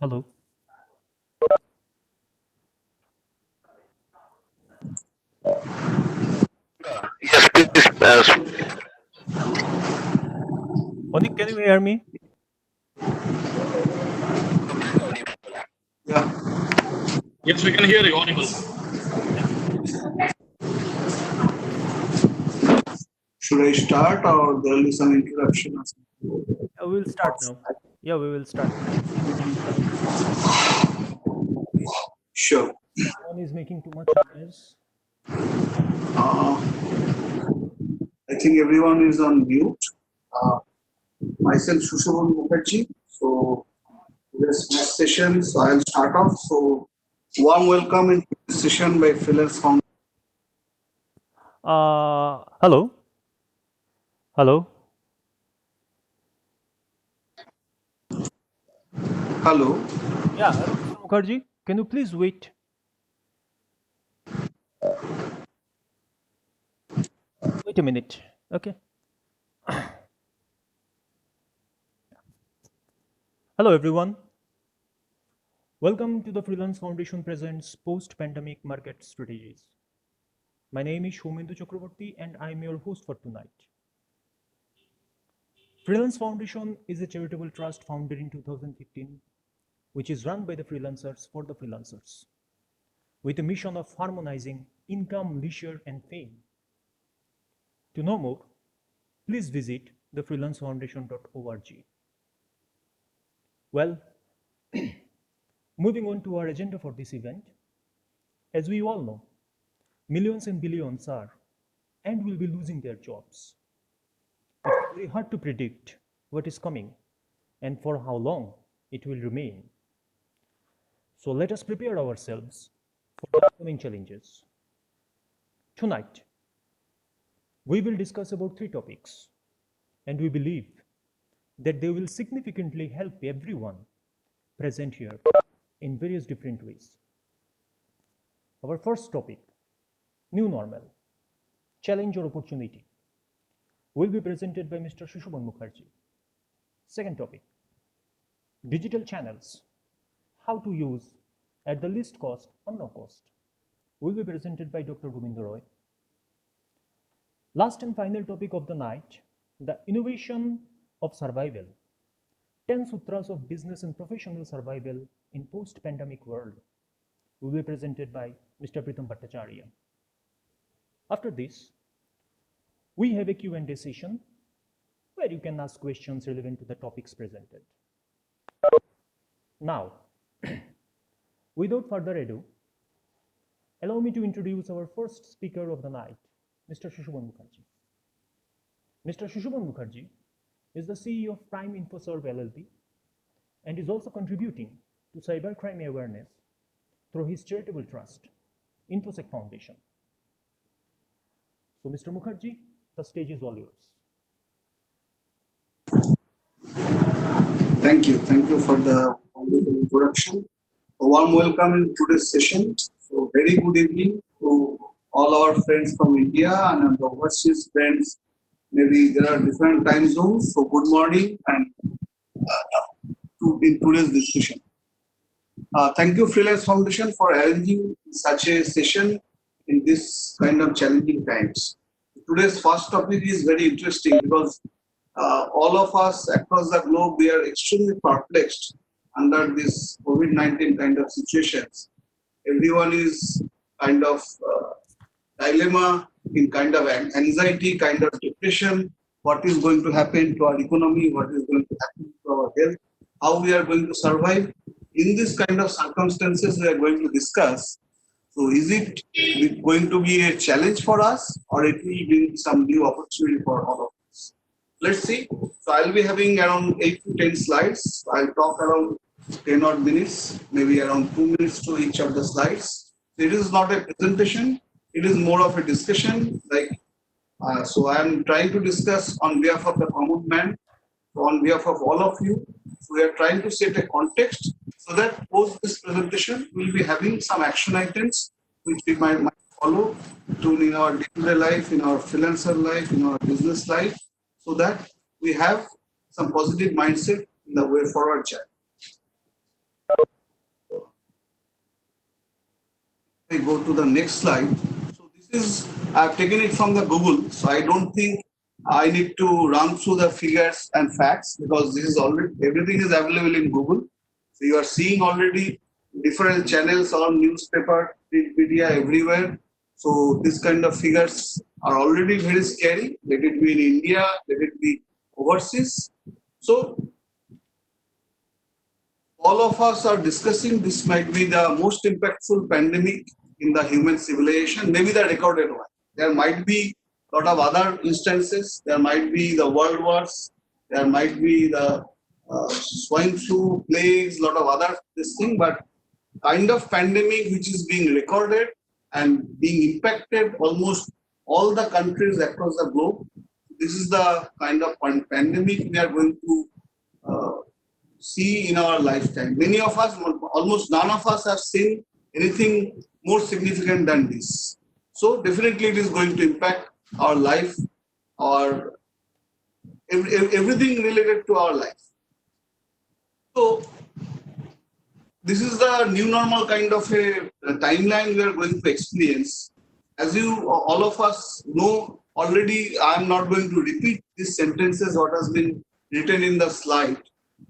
Hello. Yes, please. Onik, can you hear me? Yeah. Yes, we can hear you audible. Thank you. Should I start or there will be some interruption or something? We will start now. Yeah, we will start now. Okay. Sure. One is making too much noise. Uh, I think everyone is on mute. Uh, Myself, Shushavan Mukherjee. So, this next session, so I'll start off. So, warm welcome in this session by Freelance Foundation. Hello. Hello. Hello. Yeah, hello, Mr. Mukherjee. Can you please wait? Wait a minute. Okay. Hello, everyone. Welcome to the Freelance Foundation presents post-pandemic market strategies. My name is Shomendu Chakraborty, and I'm your host for tonight. Freelance Foundation is a charitable trust founded in 2015, which is run by the freelancers for the freelancers, with a mission of harmonizing income, leisure, and fame. To know more, please visit thefreelancefoundation.org. Well, moving on to our agenda for this event, as we all know, millions and billions are and will be losing their jobs. It's very hard to predict what is coming and for how long it will remain. So let us prepare ourselves for the upcoming challenges. Tonight, we will discuss about three topics, and we believe that they will significantly help everyone present here in various different ways. Our first topic, new normal, challenge or opportunity, will be presented by Mr. Shushuban Mukherjee. Second topic, digital channels, how to use at the least cost or no cost, will be presented by Dr. Govind Roy. Last and final topic of the night, the innovation of survival, 10 sutras of business and professional survival in post-pandemic world, will be presented by Mr. Pritam Bhattacharya. After this, we have a Q&A session where you can ask questions relevant to the topics presented. Now, without further ado, allow me to introduce our first speaker of the night, Mr. Shushuban Mukherjee. Mr. Shushuban Mukherjee is the CEO of Prime InfoServe LLP and is also contributing to cybercrime awareness through his charitable trust, InfoSec Foundation. So, Mr. Mukherjee, the stage is all yours. Thank you. Thank you for the wonderful introduction. A warm welcome in today's session. So, very good evening to all our friends from India and the overseas friends. Maybe there are different time zones. So, good morning and in today's discussion. Thank you, Freelance Foundation, for arranging such a session in this kind of challenging times. Today's first topic is very interesting because all of us across the globe, we are extremely perplexed under this COVID-19 kind of situations. Everyone is kind of dilemma, in kind of anxiety, kind of depression. What is going to happen to our economy? What is going to happen to our health? How we are going to survive? In this kind of circumstances, we are going to discuss. So, is it going to be a challenge for us, or it will bring some new opportunity for all of us? Let's see. So, I'll be having around 8 to 10 slides. I'll talk around 10 odd minutes, maybe around 2 minutes to each of the slides. It is not a presentation, it is more of a discussion. So I am trying to discuss on behalf of the common man, on behalf of all of you. So we are trying to set a context so that post this presentation, we'll be having some action items which we might follow in our day-to-day life, in our freelancer life, in our business life, so that we have some positive mindset in the way forward journey. I go to the next slide. So this is, I've taken it from the Google, so I don't think I need to run through the figures and facts because this is already, everything is available in Google. So you are seeing already different channels on newspaper, print media everywhere. So this kind of figures are already very scary. Let it be in India, let it be overseas. So all of us are discussing this might be the most impactful pandemic in the human civilization, maybe the recorded one. There might be a lot of other instances. There might be the world wars. There might be the swine flu, plagues, a lot of other this thing. But kind of pandemic which is being recorded and being impacted almost all the countries across the globe. This is the kind of pandemic we are going to see in our lifetime. Many of us, almost none of us have seen anything more significant than this. So definitely it is going to impact our life, our everything related to our life. So this is the new normal kind of a timeline we are going to experience. As you all of us know already, I am not going to repeat these sentences what has been written in the slide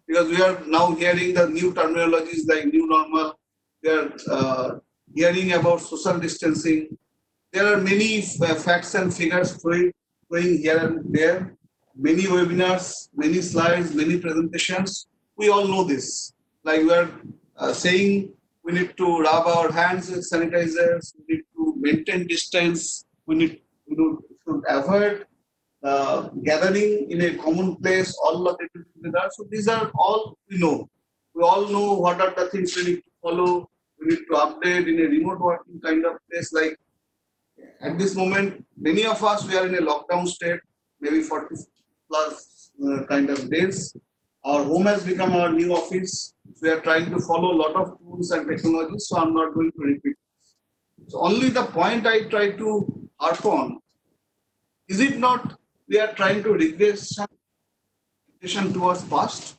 because we are now hearing the new terminologies like new normal. We are hearing about social distancing. There are many facts and figures going here and there. Many webinars, many slides, many presentations. We all know this. Like we are saying, we need to rub our hands with sanitizers. We need to maintain distance. We need to avoid gathering in a common place, all of it together. So these are all we know. We all know what are the things we need to follow. We need to update in a remote working kind of place. Like at this moment, many of us we are in a lockdown state, maybe 40 plus kind of days. Our home has become our new office. We are trying to follow a lot of tools and technologies, so I'm not going to repeat. So only the point I try to harp on, is it not we are trying to regress towards past?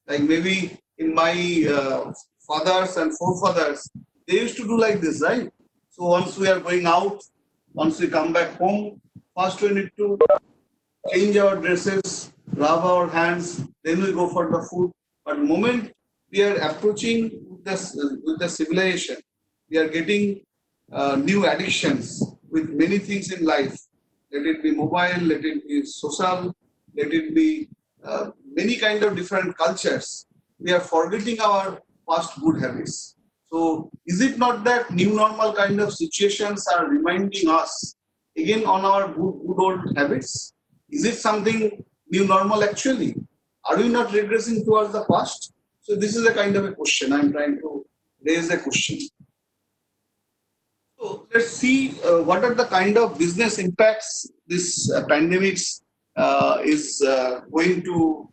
Like maybe in my fathers and forefathers, they used to do like this, right? So once we are going out, once we come back home, first we need to change our dresses, rub our hands, then we go for the food. But the moment we are approaching with the civilization, we are getting new addictions with many things in life. Let it be mobile, let it be social, let it be many kind of different cultures. We are forgetting our past good habits. So is it not that new normal kind of situations are reminding us again on our good old habits? Is it something new normal actually? Are we not regressing towards the past? So this is a kind of a question. I'm trying to raise a question. So let's see what are the kind of business impacts this pandemic is going to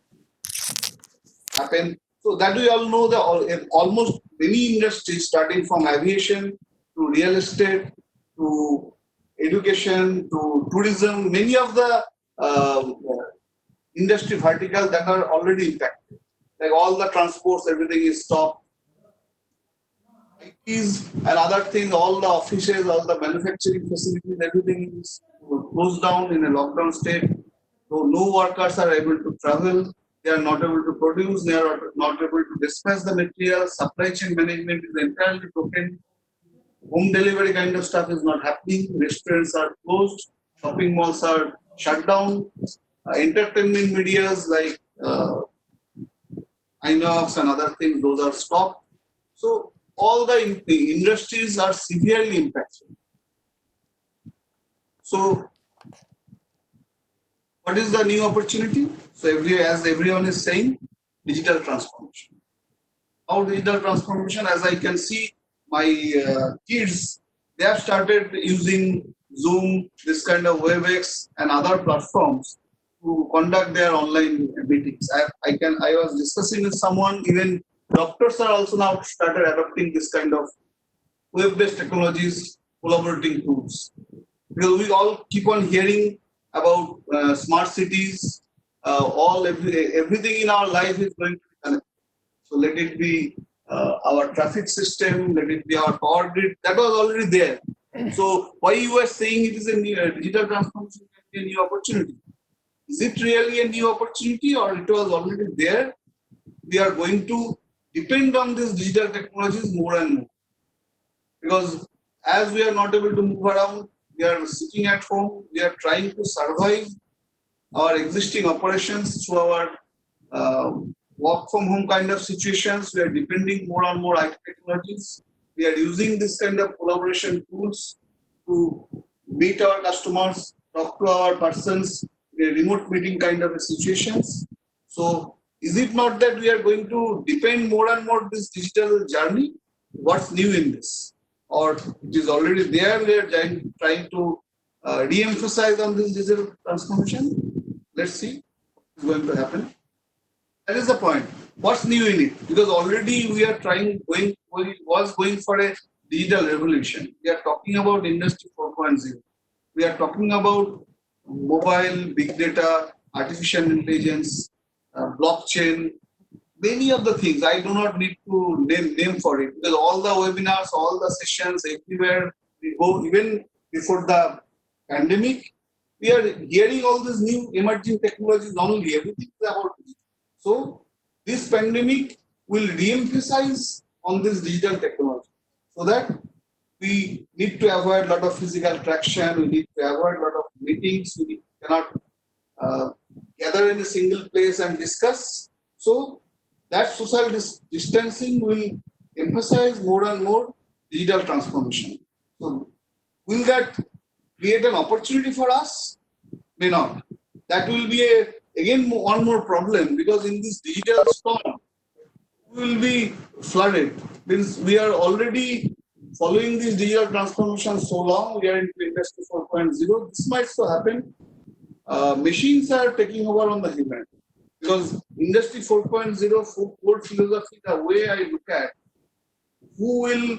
happen. So that we all know that almost many industries, starting from aviation to real estate to education to tourism, many of the industry vertical that are already impacted. Like all the transports, everything is stopped. ITs and other things, all the offices, all the manufacturing facilities, everything is closed down in a lockdown state. So no workers are able to travel. They are not able to produce. They are not able to dispatch the material. Supply chain management is entirely broken. Home delivery kind of stuff is not happening. Restaurants are closed. Shopping malls are shut down. Entertainment medias like Inox and other things, those are stopped. So all the industries are severely impacted. So what is the new opportunity? So as everyone is saying, digital transformation. How digital transformation? As I can see, my kids, they have started using Zoom, this kind of WebEx and other platforms to conduct their online meetings. I was discussing with someone, even doctors are also now started adopting this kind of web-based technologies, collaborating tools. Because we all keep on hearing about smart cities, everything in our life is going to be connected. So let it be our traffic system, let it be our power grid, that was already there. So why you are saying it is a new, digital transformation can be a new opportunity? Is it really a new opportunity or it was already there? We are going to depend on these digital technologies more and more. Because as we are not able to move around, we are sitting at home, we are trying to survive our existing operations through our uh, work from home kind of situations. We are depending more and more IT technologies. We are using this kind of collaboration tools to meet our customers, talk to our persons, a remote meeting kind of situations. So is it not that we are going to depend more and more this digital journey? What's new in this? Or it is already there, we are trying to re-emphasize on this digital transformation? Let's see what's going to happen. That is the point. What's new in it? Because already we are going for a digital revolution. We are talking about Industry 4.0. We are talking about mobile, big data, artificial intelligence, blockchain, many of the things. I do not need to name for it because all the webinars, all the sessions, everywhere we go, even before the pandemic, we are hearing all these new emerging technologies only. Everything is about digital. So this pandemic will re-emphasize on this digital technology so that we need to avoid a lot of physical traction, we need to avoid a lot of meetings, we cannot gather in a single place and discuss. So that social distancing will emphasize more and more digital transformation. So will that create an opportunity for us? May not. That will be again one more problem because in this digital storm, we will be flooded. Means we are already following this digital transformation so long, we are into Industry 4.0. This might so happen. Machines are taking over on the human. Because Industry 4.0 core philosophy, the way I look at, who will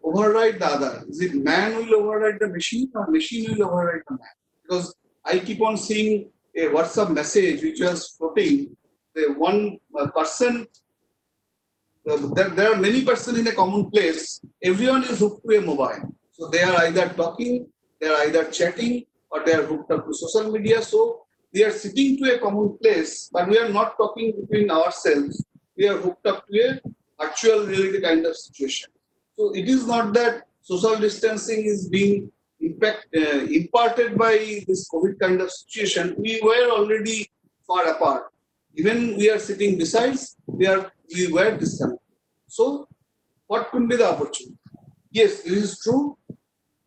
override the other? Is it man will override the machine or machine will override the man? Because I keep on seeing a WhatsApp message which was floating. The one person, there are many persons in a common place. Everyone is hooked to a mobile. So they are either talking, they are either chatting, or they are hooked up to social media. So we are sitting to a common place, but we are not talking between ourselves. We are hooked up to a actual reality kind of situation. So it is not that social distancing is being imparted by this COVID kind of situation. We were already far apart. Even we are sitting besides, we were disconnected. So what could be the opportunity? Yes, it is true.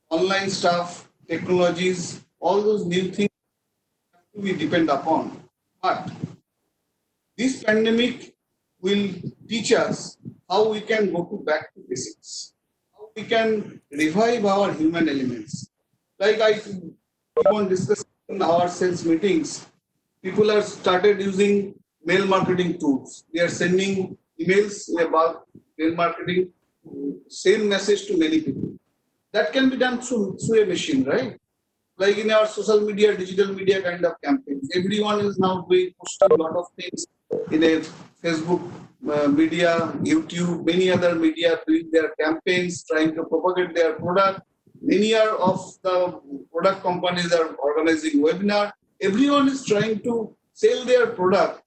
Online stuff, technologies, all those new things we depend upon. But this pandemic will teach us how we can go back to basics, how we can revive our human elements. Like I keep on discussing in our sales meetings, people have started using mail marketing tools. They are sending emails about mail marketing, same message to many people. That can be done through a machine, right? Like in our social media, digital media kind of campaigns. Everyone is now doing posting a lot of things in a Facebook media, YouTube, many other media doing their campaigns, trying to propagate their product. Many of the product companies are organizing webinar. Everyone is trying to sell their product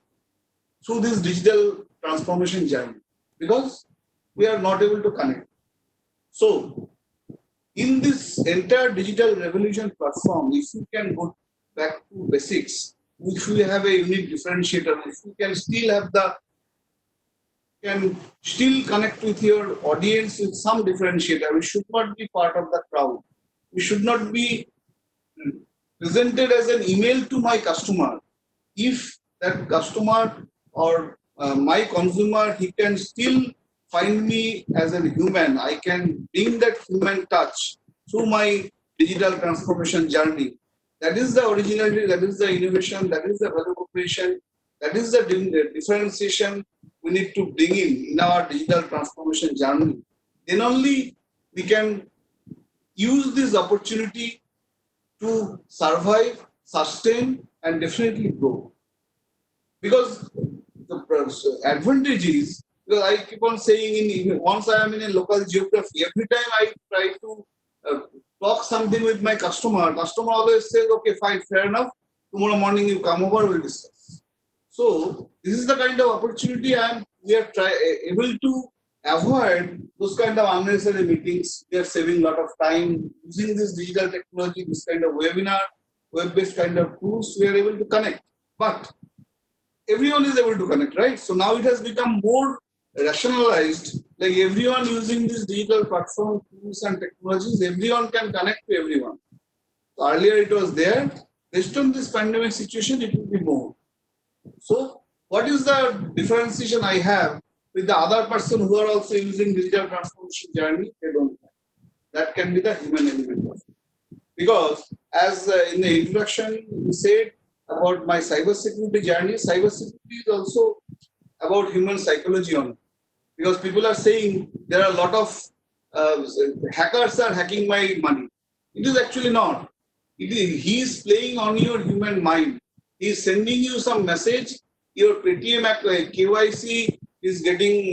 through this digital transformation journey because we are not able to connect. So in this entire digital revolution platform, if you can go back to basics, if we have a unique differentiator, if you can still have can still connect with your audience with some differentiator, we should not be part of the crowd. We should not be presented as an email to my customer. If that customer or my consumer, he can still find me as a human. I can bring that human touch through my digital transformation journey. That is the originality, that is the innovation, that is the value proposition, that is the differentiation we need to bring in our digital transformation journey. Then only we can use this opportunity to survive, sustain, and definitely grow. Because the advantage is Because I keep on saying, once I am in a local geography, every time I try to talk something with my customer always says, okay, fine, fair enough. Tomorrow morning you come over, we'll discuss. So this is the kind of opportunity we are able to avoid those kind of unnecessary meetings. We are saving a lot of time using this digital technology, this kind of webinar, web-based kind of tools. We are able to connect, but everyone is able to connect, right? So now it has become more rationalized. Like everyone using these digital platform tools and technologies, everyone can connect to everyone. So earlier it was there. Based on this pandemic situation, it will be more. So, what is the differentiation I have with the other person who are also using digital transformation journey? They don't have. That can be the human element of it. Because as in the introduction we said about my cybersecurity journey, cybersecurity is also about human psychology only. Because people are saying there are a lot of hackers are hacking my money. It is actually not. He is playing on your human mind. He is sending you some message. Your Paytm KYC is getting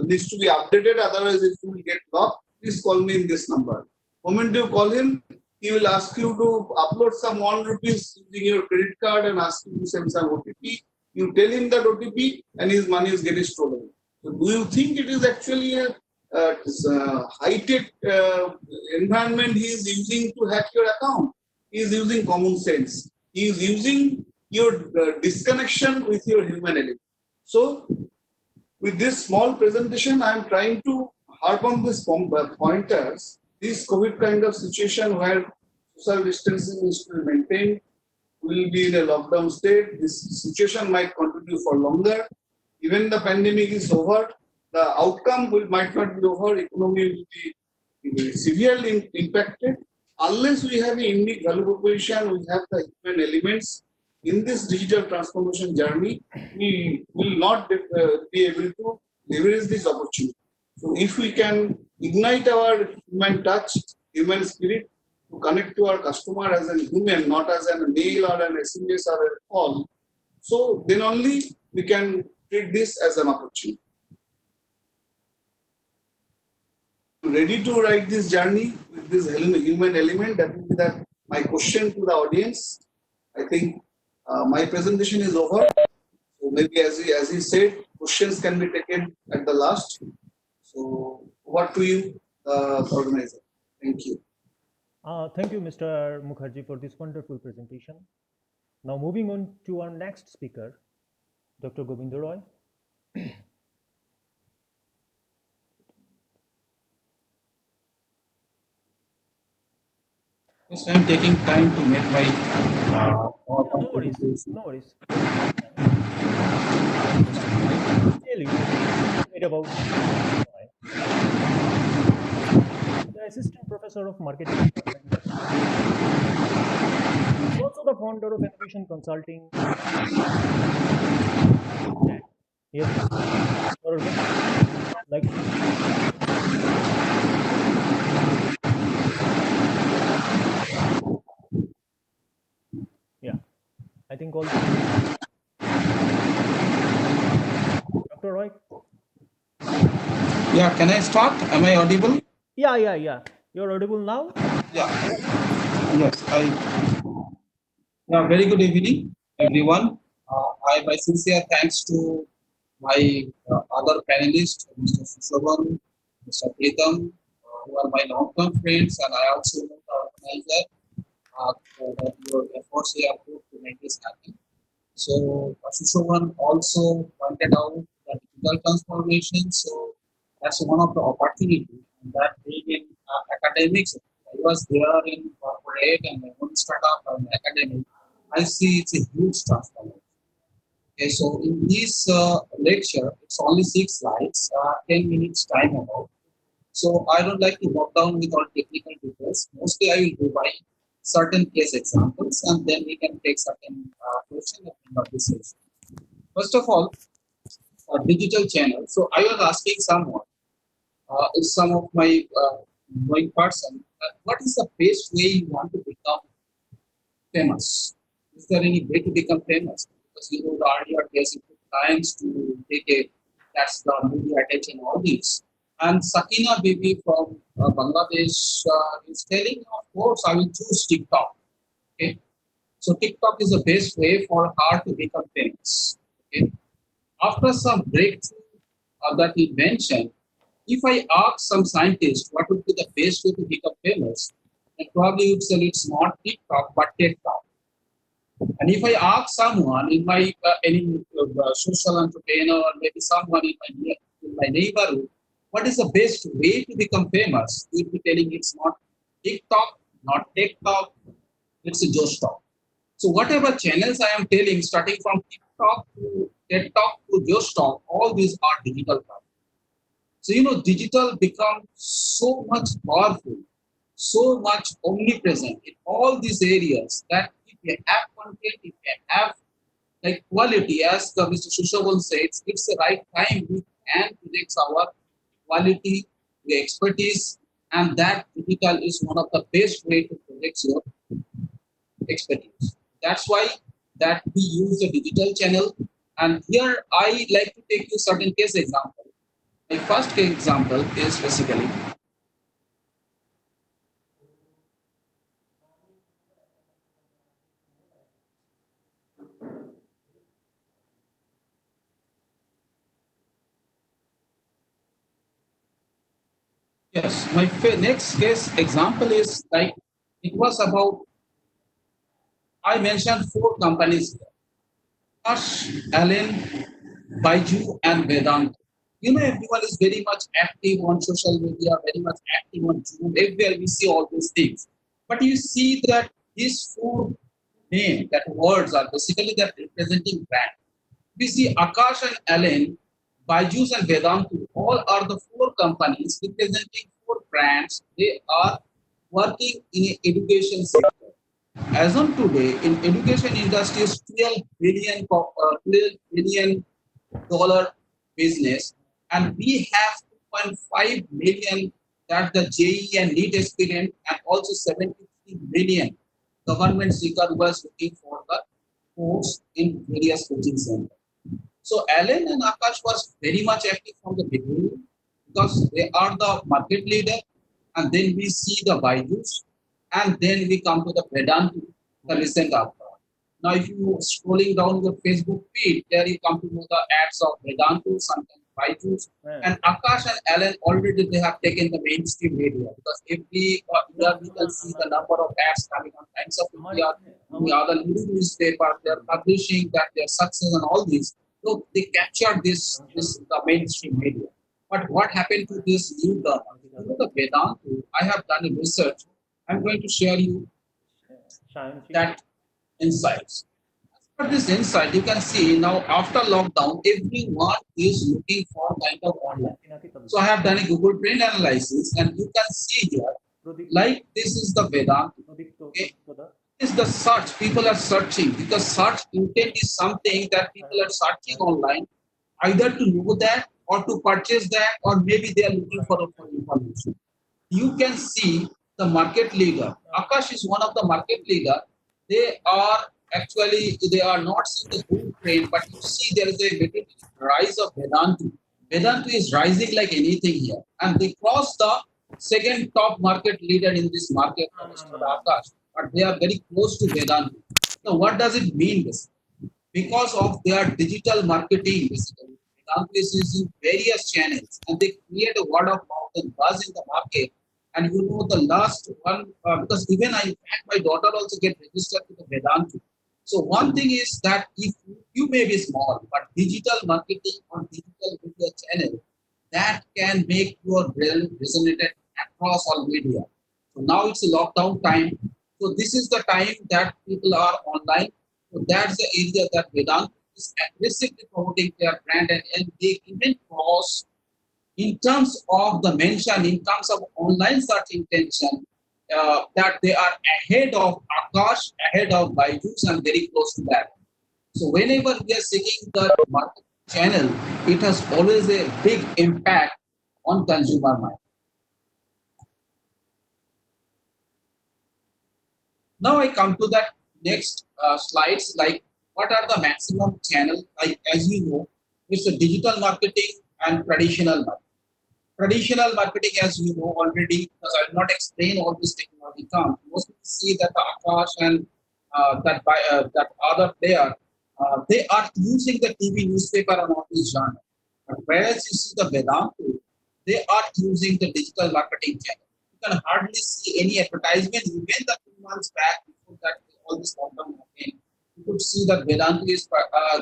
needs to be updated. Otherwise, it will get locked. Please call me in this number. Moment you call him, he will ask you to upload some 1 rupees using your credit card and ask you to send some OTP. You tell him that OTP, and his money is getting stolen. So do you think it is actually a high-tech environment he is using to hack your account? He is using common sense. He is using your disconnection with your human element. So, with this small presentation, I am trying to harp on these pointers. This COVID kind of situation where social distancing is to be maintained, will be in a lockdown state. This situation might continue for longer. Even the pandemic is over, the outcome might not be over. Economy will be severely impacted. Unless we have a unique value proposition, we have the human elements in this digital transformation journey, we will not be able to leverage this opportunity. So, if we can ignite our human touch, human spirit, to connect to our customer as a human, not as a mail or an SMS or a call, so then only we can treat this as an opportunity. Ready to write this journey with this human element? That will be my question to the audience. I think my presentation is over. So maybe as he said, questions can be taken at the last. So over to you, organizer. Thank you. Thank you, Mr. Mukherjee, for this wonderful presentation. Now, moving on to our next speaker, Dr. Govind Roy. Yes, I'm taking time to make my No worries, presentation. no worries. Tell you wait about the assistant professor of marketing department. He's also the founder of Innovation Consulting. Yes, like yeah, I think all. Dr. Roy. Yeah, can I start? Am I audible? Yeah. You're audible now. Yeah. Yes, Yeah, very good evening, everyone. My sincere thanks to my other panelists, Mr. Sushovan, Mr. Pritam, who are my long-term friends, and I also know the organizer that your efforts here put to make this happen. So Sushovan also pointed out the digital transformation. So that's one of the opportunities. And that being in academics, I was there in corporate and my own startup and academic. I see it's a huge transformation. Okay, so in this lecture, it's only 6 slides, 10 minutes time about. So I don't like to walk down with all technical details. Mostly I will do by certain case examples and then we can take certain questions at the end of this session. First of all, digital channel. So I was asking someone, some of my knowing person, what is the best way you want to become famous? Is there any way to become famous? Because you know the earlier days it took times to take a That's the media attention, all these. And Sakina Bibi from Bangladesh is telling, of course, I will choose TikTok. Okay. So TikTok is the best way for her to become famous. Okay. After some breakthrough that he mentioned, if I ask some scientist what would be the best way to become famous, then probably would say it's not TikTok but TikTok. And if I ask someone in my any social entrepreneur or maybe someone in my neighborhood, what is the best way to become famous? You'll be telling it's not TikTok, not TikTok, it's a Josh. So whatever channels I am telling, starting from TikTok to TikTok to Josh, all these are digital platforms. So digital becomes so much powerful, so much omnipresent in all these areas that if you have content, if you have like quality, as Mr. Shushavan says, it's the right time we can project our quality, the expertise, and that digital is one of the best way to project your expertise. That's why that we use the digital channel. And here I like to take you certain case example. My first case example is basically yes. My next case example is like it was about I mentioned four companies: Ash, Allen, Baiju, and Vedant. Everyone is very much active on social media, very much active on Zoom. Everywhere we see all these things. But you see that these four names, that words are basically that representing brand. We see Akash and Allen, Byju's and Vedantu, all are the four companies representing four brands. They are working in an education sector. As on today, in education industry is 12 billion, $12 billion business, and we have 2.5 million that the JE and NEET aspirant, and also 73 million government seeker who was looking for the course in various coaching centers. So Alan and Akash was very much active from the beginning because they are the market leader, and then we see the Byju's, and then we come to the Vedantu, the recent after. Now, if you scrolling down the Facebook feed, there you come to know the ads of Vedantu, sometimes Byju's, and Akash and Alan already they have taken the mainstream media because every year we can see the number of ads coming on Times of India, the other leading newspaper, they are publishing that their success and all these. So they captured this the mainstream media. But what happened to this new term? The Vedantu, I have done a research. I'm going to share you that insights. As per this insight, you can see now after lockdown, everyone is looking for kind of online. So I have done a Google Trend analysis, and you can see here, like this is the Vedanta. Okay, is the search. People are searching because search intent is something that people are searching online, either to know that or to purchase that, or maybe they are looking for information. You can see the market leader. Akash is one of the market leader. They are actually they are not seeing the whole trend, but you see there is a little rise of Vedantu. Vedantu is rising like anything here, and they cross the second top market leader in this market, Mr. Akash. But they are very close to Vedantu. Now, what does it mean? This? Because of their digital marketing, basically, Vedantu is using various channels, and they create a word of mouth and buzz in the market. And the last one, because even my daughter also get registered to the Vedantu. So one thing is that if you may be small, but digital marketing on digital media channel, that can make your brand resonated across all media. So now it's a lockdown time. So this is the time that people are online. So that's the area that Vedantu is aggressively promoting their brand, and they even cross in terms of the mention, in terms of online search intention, that they are ahead of Akash, ahead of Byju's, and very close to that. So whenever we are seeking the market channel, it has always a big impact on consumer mind. Now I come to that next slides, like what are the maximum channel? Like as you know, it's a digital marketing. and traditional marketing. Traditional marketing, as you know already, because I will not explain all this technology terms. Mostly see that the Akash and that other player, they are using the TV newspaper and all this genre. But whereas you see the Vedanta, they are using the digital marketing channel. You can hardly see any advertisement. Even the 2 months back, before that all this lockdown happened, you could see that Vedanta is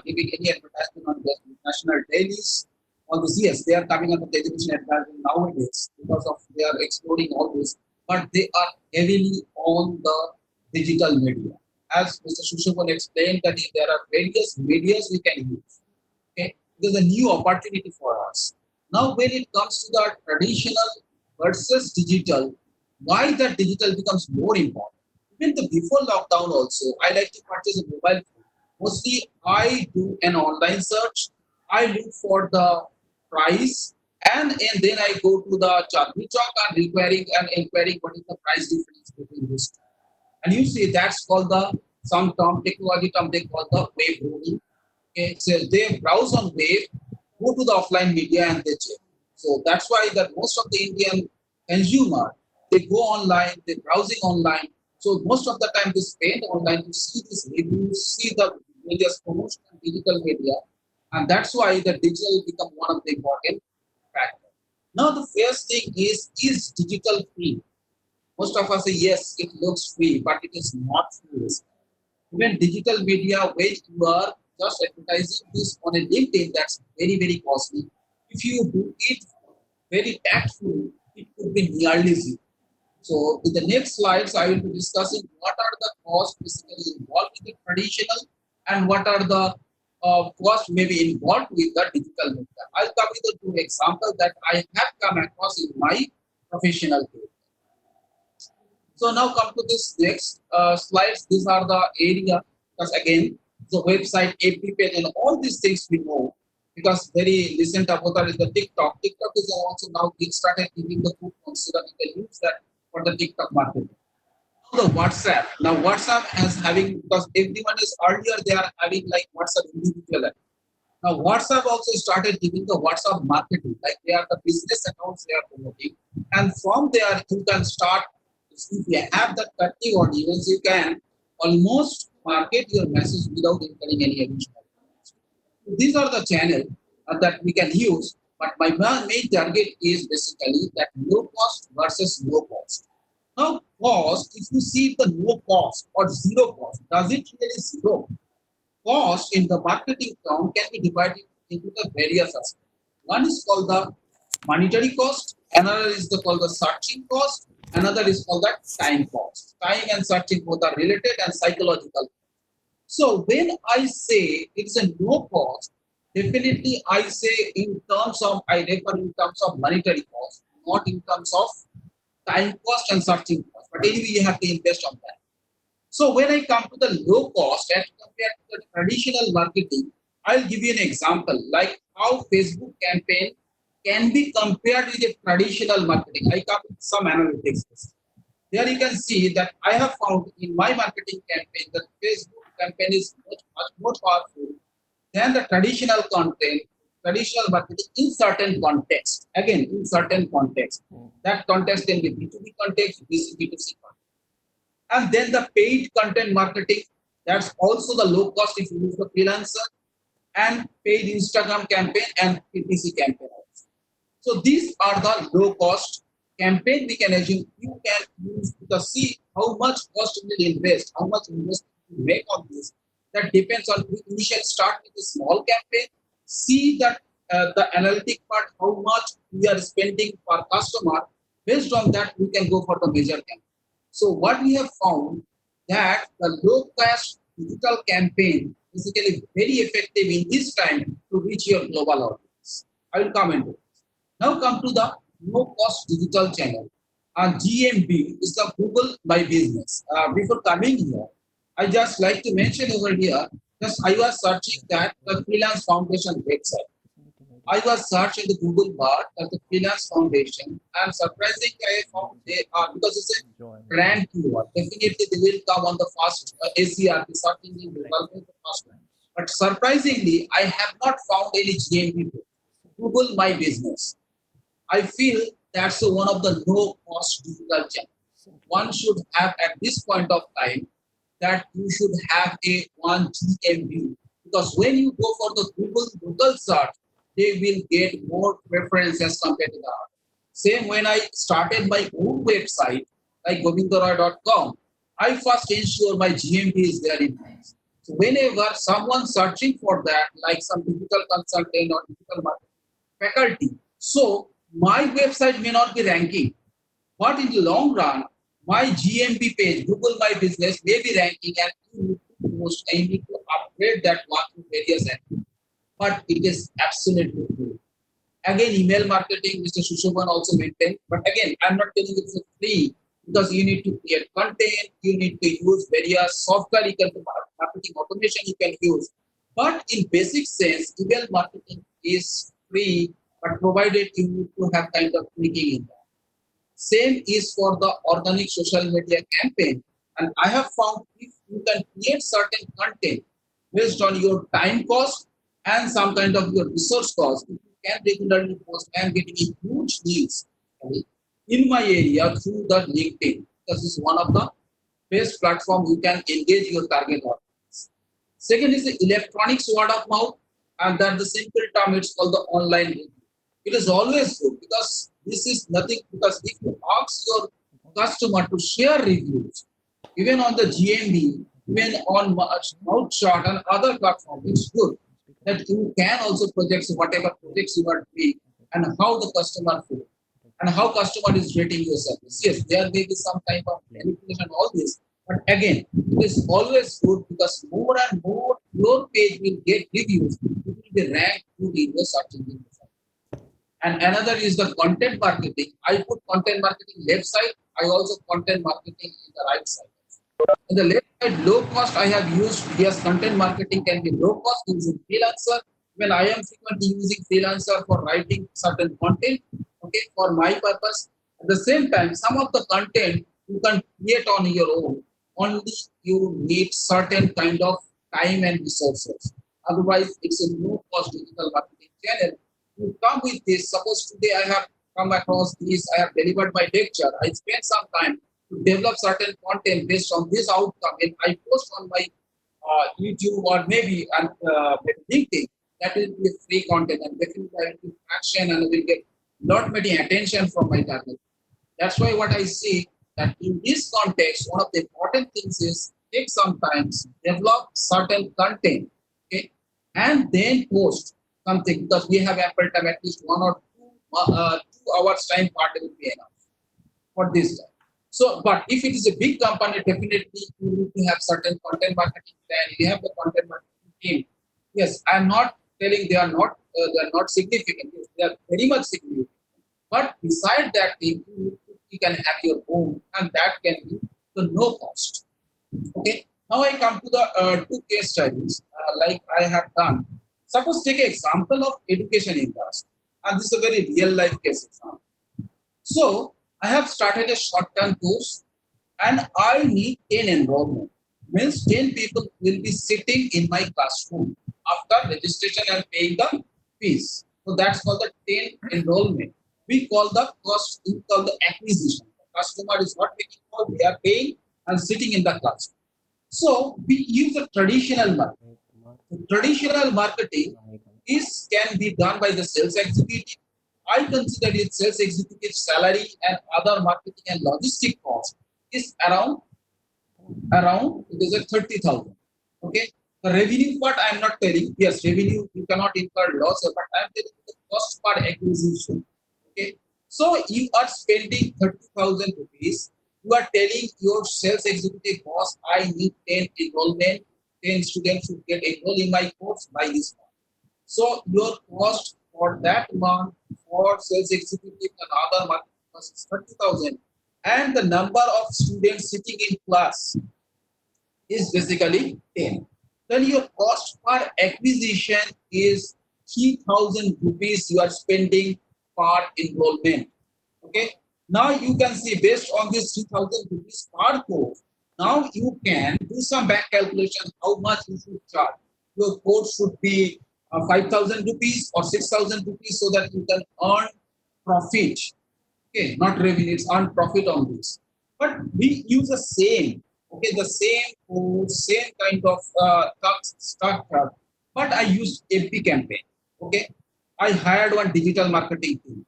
giving any advertisement on the national dailies. All this, yes, they are coming on the television advertising nowadays because of they are exploring all this, but they are heavily on the digital media. As Mr. Shushavan explained, that there are various medias we can use. Okay, there's a new opportunity for us. Now, when it comes to the traditional versus digital, why that digital becomes more important? Even the before lockdown, also, I like to purchase a mobile phone. Mostly, I do an online search. I look for the price, and then I go to the Chandni Chowk and inquiring what is the price difference between these two. And you see that's called the some term technology term they call the wave rolling. Okay, so they browse on wave, go to the offline media and they check. So that's why that most of the Indian consumer they go online, they browsing online. So most of the time they spend online to see these reviews, see the various promotion and digital media, and that's why the digital become one of the important factors. Now the first thing is digital free? Most of us say yes, it looks free, but it is not free. Even digital media, when you are just advertising this on a LinkedIn, that's very, very costly. If you do it very tactfully, it could be nearly zero. So in the next slides, I will be discussing what are the costs basically involved with the traditional and what are the costs maybe involved with the digital media. I'll cover the two examples that I have come across in my professional career. So now come to this next slides. These are the area because again the website, AP page, and all these things we know because very recent avatar is the TikTok. TikTok is also now it started giving the coupons so that we can use that for the TikTok marketing. The WhatsApp. Now WhatsApp has having because everyone is earlier they are having like WhatsApp individual. Now WhatsApp also started giving the WhatsApp marketing, like they are the business accounts they are promoting, and from there you can start. If you have that 30 audience, you can almost market your message without incurring any additional cost. So these are the channels that we can use, but my main target is basically that low cost versus low cost. Now, cost, if you see the no cost or zero cost, does it really zero? Cost in the marketing term can be divided into the various aspects. One is called the monetary cost, another is called the searching cost, another is called the time cost. Time and searching both are related and psychological. So when I say it's a no cost, definitely I say in terms of I refer in terms of monetary cost, not in terms of time cost and searching cost. But anyway, you have to invest on that. So when I come to the low cost as compared to the traditional marketing, I'll give you an example like how Facebook campaign can be compared with a traditional marketing. I come with some analytics. There you can see that I have found in my marketing campaign that Facebook campaign is much more powerful than the traditional content, traditional marketing in certain context. Again, in certain context. That context can be B2B context, B2C context. And then the paid content marketing, that's also the low cost if you use the freelancer and paid Instagram campaign and PPC campaign. So these are the low cost campaign we can assume you can use to see how much cost you will invest, how much investment you make on this. That depends on we initially start with a small campaign, see that the analytic part, how much we are spending per customer. Based on that, we can go for the major campaign. So what we have found that the low cost digital campaign is basically very effective in this time to reach your global audience. I will comment on it. Now come to the no cost digital channel. GMB is the Google My Business. Before coming here, I just like to mention over here, just I was searching that the Freelance Foundation website. I was searching the Google bar as the Freelance Foundation, and surprisingly, I found they are because it's a brand keyword. Definitely, they will come on the first SER, the search engine result the first one. But surprisingly, I have not found any GMB. Google My Business. I feel that's one of the no-cost digital channels. One should have at this point of time that you should have a 1 GMB, because when you go for the Google search, they will get more preference as compared to the other. Same when I started my own website like govindaroy.com, I first ensure my GMB is there in place. So whenever someone searching for that, like some digital consultant or digital marketing faculty, so my website may not be ranking, but in the long run, my GMB page, Google My Business, may be ranking, and you need to post and you need to upgrade that one to various angles. But it is absolutely true. Again, email marketing, Mr. Shushoban also maintained. But again, I'm not telling it's a free, because you need to create content, you need to use various software, you can do marketing automation you can use. But in basic sense, email marketing is free, but provided you need to have kind of tweaking in that. Same is for the organic social media campaign. And I have found if you can create certain content based on your time cost and some kind of your resource cost, if you can regularly post and getting a huge leads, okay, in my area through the LinkedIn. This is one of the best platform you can engage your target audience. Second is the electronics word of mouth, and that the simple term it's called the online review. It is always good, because this is nothing, because if you ask your customer to share reviews, even on the GMB, even on Outshot and other platforms, it's good that you can also project whatever projects you are doing and how the customer feels and how customer is rating your service. Yes, there may be some kind of manipulation, all this, but again, it is always good, because more and more your page will get reviews, it will be ranked to in the search engine. And another is the content marketing. I put content marketing left side. I also content marketing in the right side. In the left side, low cost, I have used, yes, content marketing can be low cost using freelancer. When I am frequently using freelancer for writing certain content, okay, for my purpose. At the same time, some of the content you can create on your own. Only you need certain kind of time and resources. Otherwise, it's a low cost digital marketing channel. You come with this. Suppose today I have come across this, I have delivered my lecture. I spent some time to develop certain content based on this outcome, and I post on my YouTube or maybe on LinkedIn. That will be free content, and definitely I will get traction and will get lot many attention from my target. That's why what I see that in this context, one of the important things is take some time, develop certain content, okay, and then post something, because we have ample time, at least 2 hours time part will be enough for this time. So, but if it is a big company, definitely you need to have certain content marketing plan. You have the content marketing team. Yes, I'm not telling they are not significant. Yes, they are very much significant. But beside that team, you can have your own, and that can be the no cost. Okay. Now I come to the 2 case studies like I have done. Suppose take an example of education industry, and this is a very real life case example. So I have started a short-term course, and I need 10 enrollment. Means 10 people will be sitting in my classroom after registration and paying the fees. So that's called the 10 enrollment. We call the cost, we call the acquisition. The customer is not making call, they are paying and sitting in the classroom. So we use the traditional marketing. The traditional marketing can be done by the sales executive. I consider it sales executive salary and other marketing and logistic cost is around it is a 30,000. Okay. The revenue part I am not telling. Yes, revenue you cannot incur loss, but I am telling the cost per acquisition. Okay. So you are spending 30,000 rupees. You are telling your sales executive boss, I need 10 enrollment, 10 students should get enrolled in my course by this month. So your cost for that month for sales executive and other marketing cost is 30,000, and the number of students sitting in class is basically 10. Then your cost per acquisition is 3,000 rupees you are spending per enrollment. Okay. Now you can see based on this 3,000 rupees per course, now you can do some back calculation how much you should charge. Your course should be 5,000 rupees or 6,000 rupees so that you can earn profit. Okay, not revenue, it's earn profit on this. But we use the same, okay, the same code, same kind of structure, but I used FB campaign. Okay, I hired one digital marketing team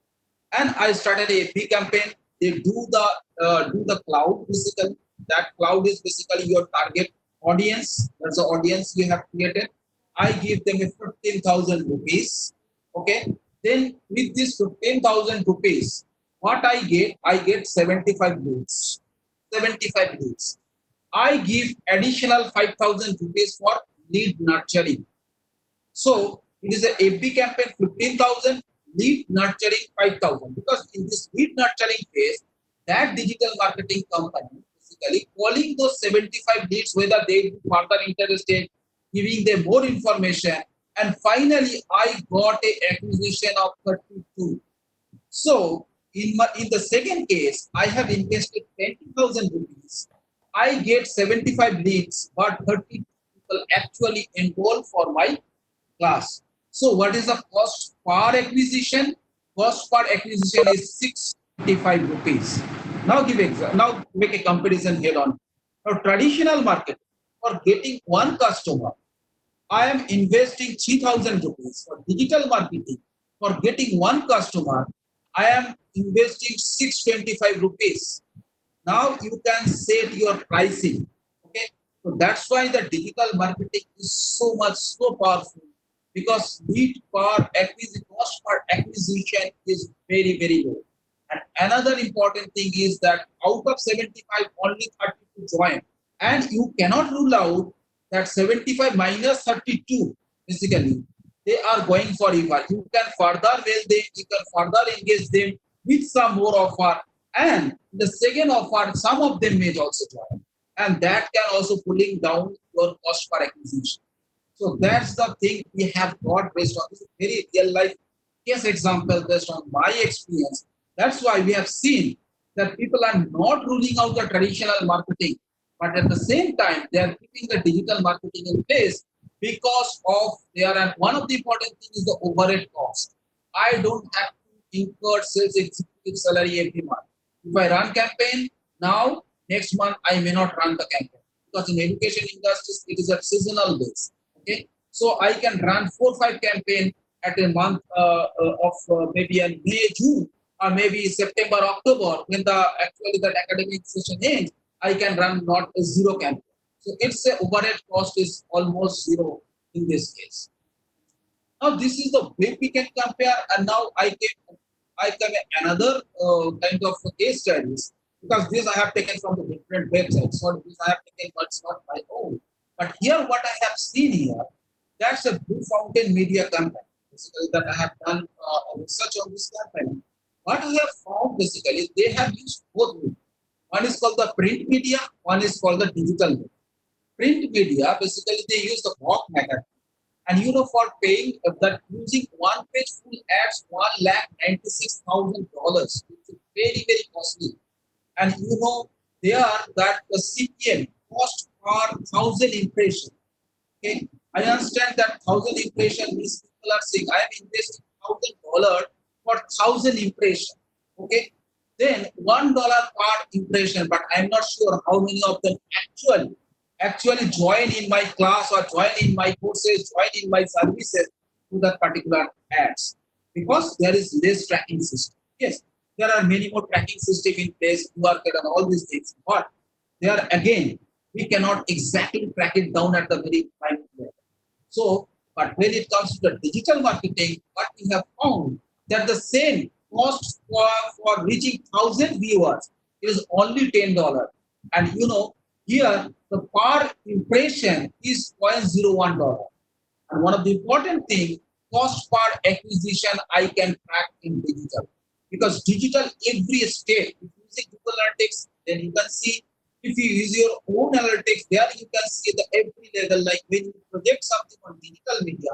and I started a FB campaign. They do the cloud basically. That cloud is basically your target audience. That's the audience you have created. I give them a 15,000 rupees. Okay. Then with this 15,000 rupees, what I get 75 leads. 75 leads. I give additional 5,000 rupees for lead nurturing. So it is a FB campaign 15,000, lead nurturing 5,000. Because in this lead nurturing phase, that digital marketing company basically calling those 75 leads whether they further interested, giving them more information, and finally I got a acquisition of 32. So in the second case, I have invested 20,000 rupees. I get 75 leads, but 30 people actually enroll for my class. So what is the cost per acquisition? Cost per acquisition is 625 rupees. Now now make a comparison head on. Now traditional market for getting one customer, I am investing 3,000 rupees for digital marketing. For getting one customer, I am investing 625 rupees. Now you can set your pricing. Okay, so that's why the digital marketing is so powerful because lead per acquisition cost per acquisition is very low. And another important thing is that out of 75, only 30 to join, and you cannot rule out that 75 minus 32 basically they are going for eval. You can further raise them, you can further engage them with some more offer, and the second offer, some of them may also join, and that can also pulling down your cost per acquisition. So that's the thing we have got based on this very real life case example based on my experience. That's why we have seen that people are not ruling out the traditional marketing, but at the same time they are keeping the digital marketing in place because of there. And one of the important things is the overhead cost. I don't have to incur sales executive salary every month. If I run campaign now, next month I may not run the campaign because in education industries it is a seasonal base. Okay, so I can run 4 or 5 campaign at a month of maybe in May, June, or maybe September, October when the actually that academic session ends. I can run not a zero campaign. So its overhead cost is almost zero in this case. Now this is the way we can compare, and now I come another kind of case studies because this I have taken from the different websites. So this I have taken, but it's not my own. But here, what I have seen here, that's a Blue Fountain Media company. Basically, that I have done research on this company. What I have found basically, they have used both media. One is called the print media, one is called the digital media. Print media, basically, they use the block method. And for paying that using one page full ads, $1,96,000, which is very costly. And there that the CPM cost per 1,000 impression. Okay, I understand that 1,000 impression means people are saying I am investing $1,000 for 1,000 impression. Okay, then $1 per impression, but I'm not sure how many of them actually join in my class or join in my courses, join in my services to that particular ads because there is less tracking system. Yes, there are many more tracking system in place, QR code and all these things, but there again we cannot exactly track it down at the very final level. So, but when it comes to the digital marketing, what we have found that the same cost for reaching 1,000 viewers is only $10, and here the per impression is $0.01. And one of the important thing, cost per acquisition I can track in digital. Because digital every step, if you use Google Analytics, then you can see, if you use your own analytics, there you can see the every level, like when you project something on digital media,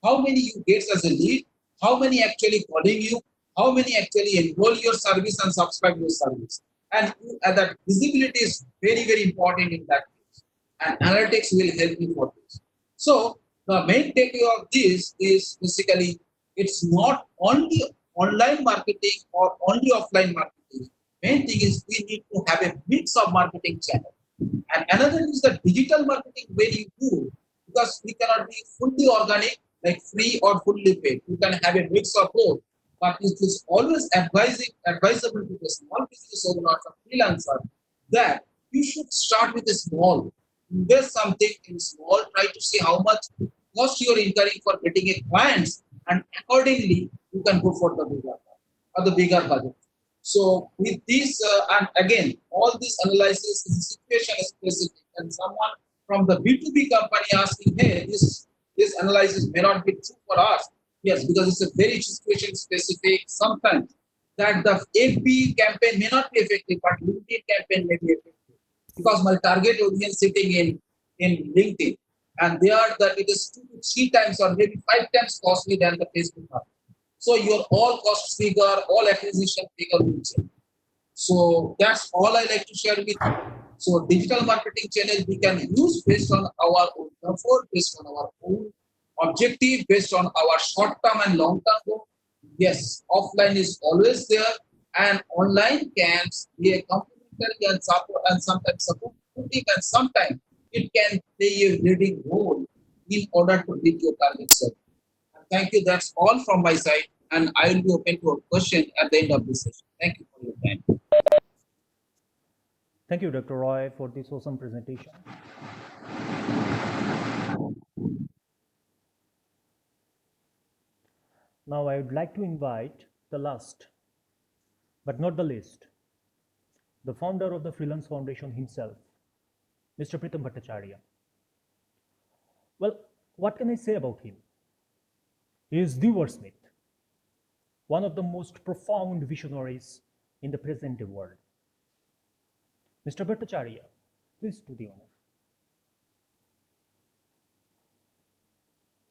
how many you get as a lead, how many actually calling you, how many actually enroll your service and subscribe your service. And that visibility is very important in that case. And analytics will help you for this. So The main takeaway of this is basically it's not only online marketing or only offline marketing. Main thing is we need to have a mix of marketing channel. And another is the digital marketing very good because we cannot be fully organic, like free or fully paid. We can have a mix of both. But it is always advisable to the small business owner or freelancer that you should start with a small, invest something in small, try to see how much cost you are incurring for getting a clients, and accordingly you can go for the bigger one or the bigger budget. So with this, and again, all this analysis is situation specific, and someone from the B2B company asking, hey, this analysis may not be true for us. Yes, because it's a very situation specific. Sometimes that the FB campaign may not be effective, but LinkedIn campaign may be effective because my target audience sitting in LinkedIn, and they are that it is 2 to 3 times or maybe 5 times costly than the Facebook marketing. So your all cost figure, all acquisition figure will change. So that's all I like to share with you. So digital marketing channel we can use based on our own comfort, based on our own objective, based on our short-term and long-term goal. Yes, offline is always there, and online can be a complementary and support and sometimes supportive, and sometimes it can play a leading role in order to reach your target set. Thank you. That's all from my side, and I will be open to a question at the end of this session. Thank you for your time. Thank you, Dr. Roy, for this awesome presentation. Now I would like to invite the last, but not the least, the founder of the Freelance Foundation himself, Mr. Pritam Bhattacharya. Well, what can I say about him? He is the wordsmith, one of the most profound visionaries in the present day world. Mr. Bhattacharya, please do the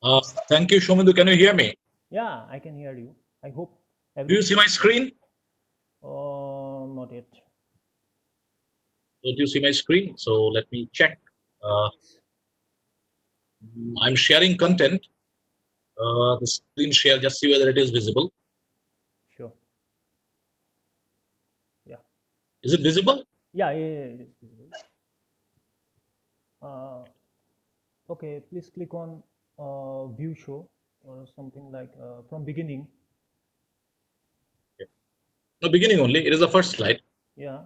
honor. Thank you, Shomindu. Can you hear me? Yeah, I can hear you. I hope. Do you see my screen? Not yet. Do you see my screen? So let me check. I'm sharing content. The screen share, just see whether it is visible. Sure. Yeah. Is it visible? Yeah, it is visible. Okay, please click on view show or something like from beginning. Okay. No, beginning only. It is the first slide. Yeah.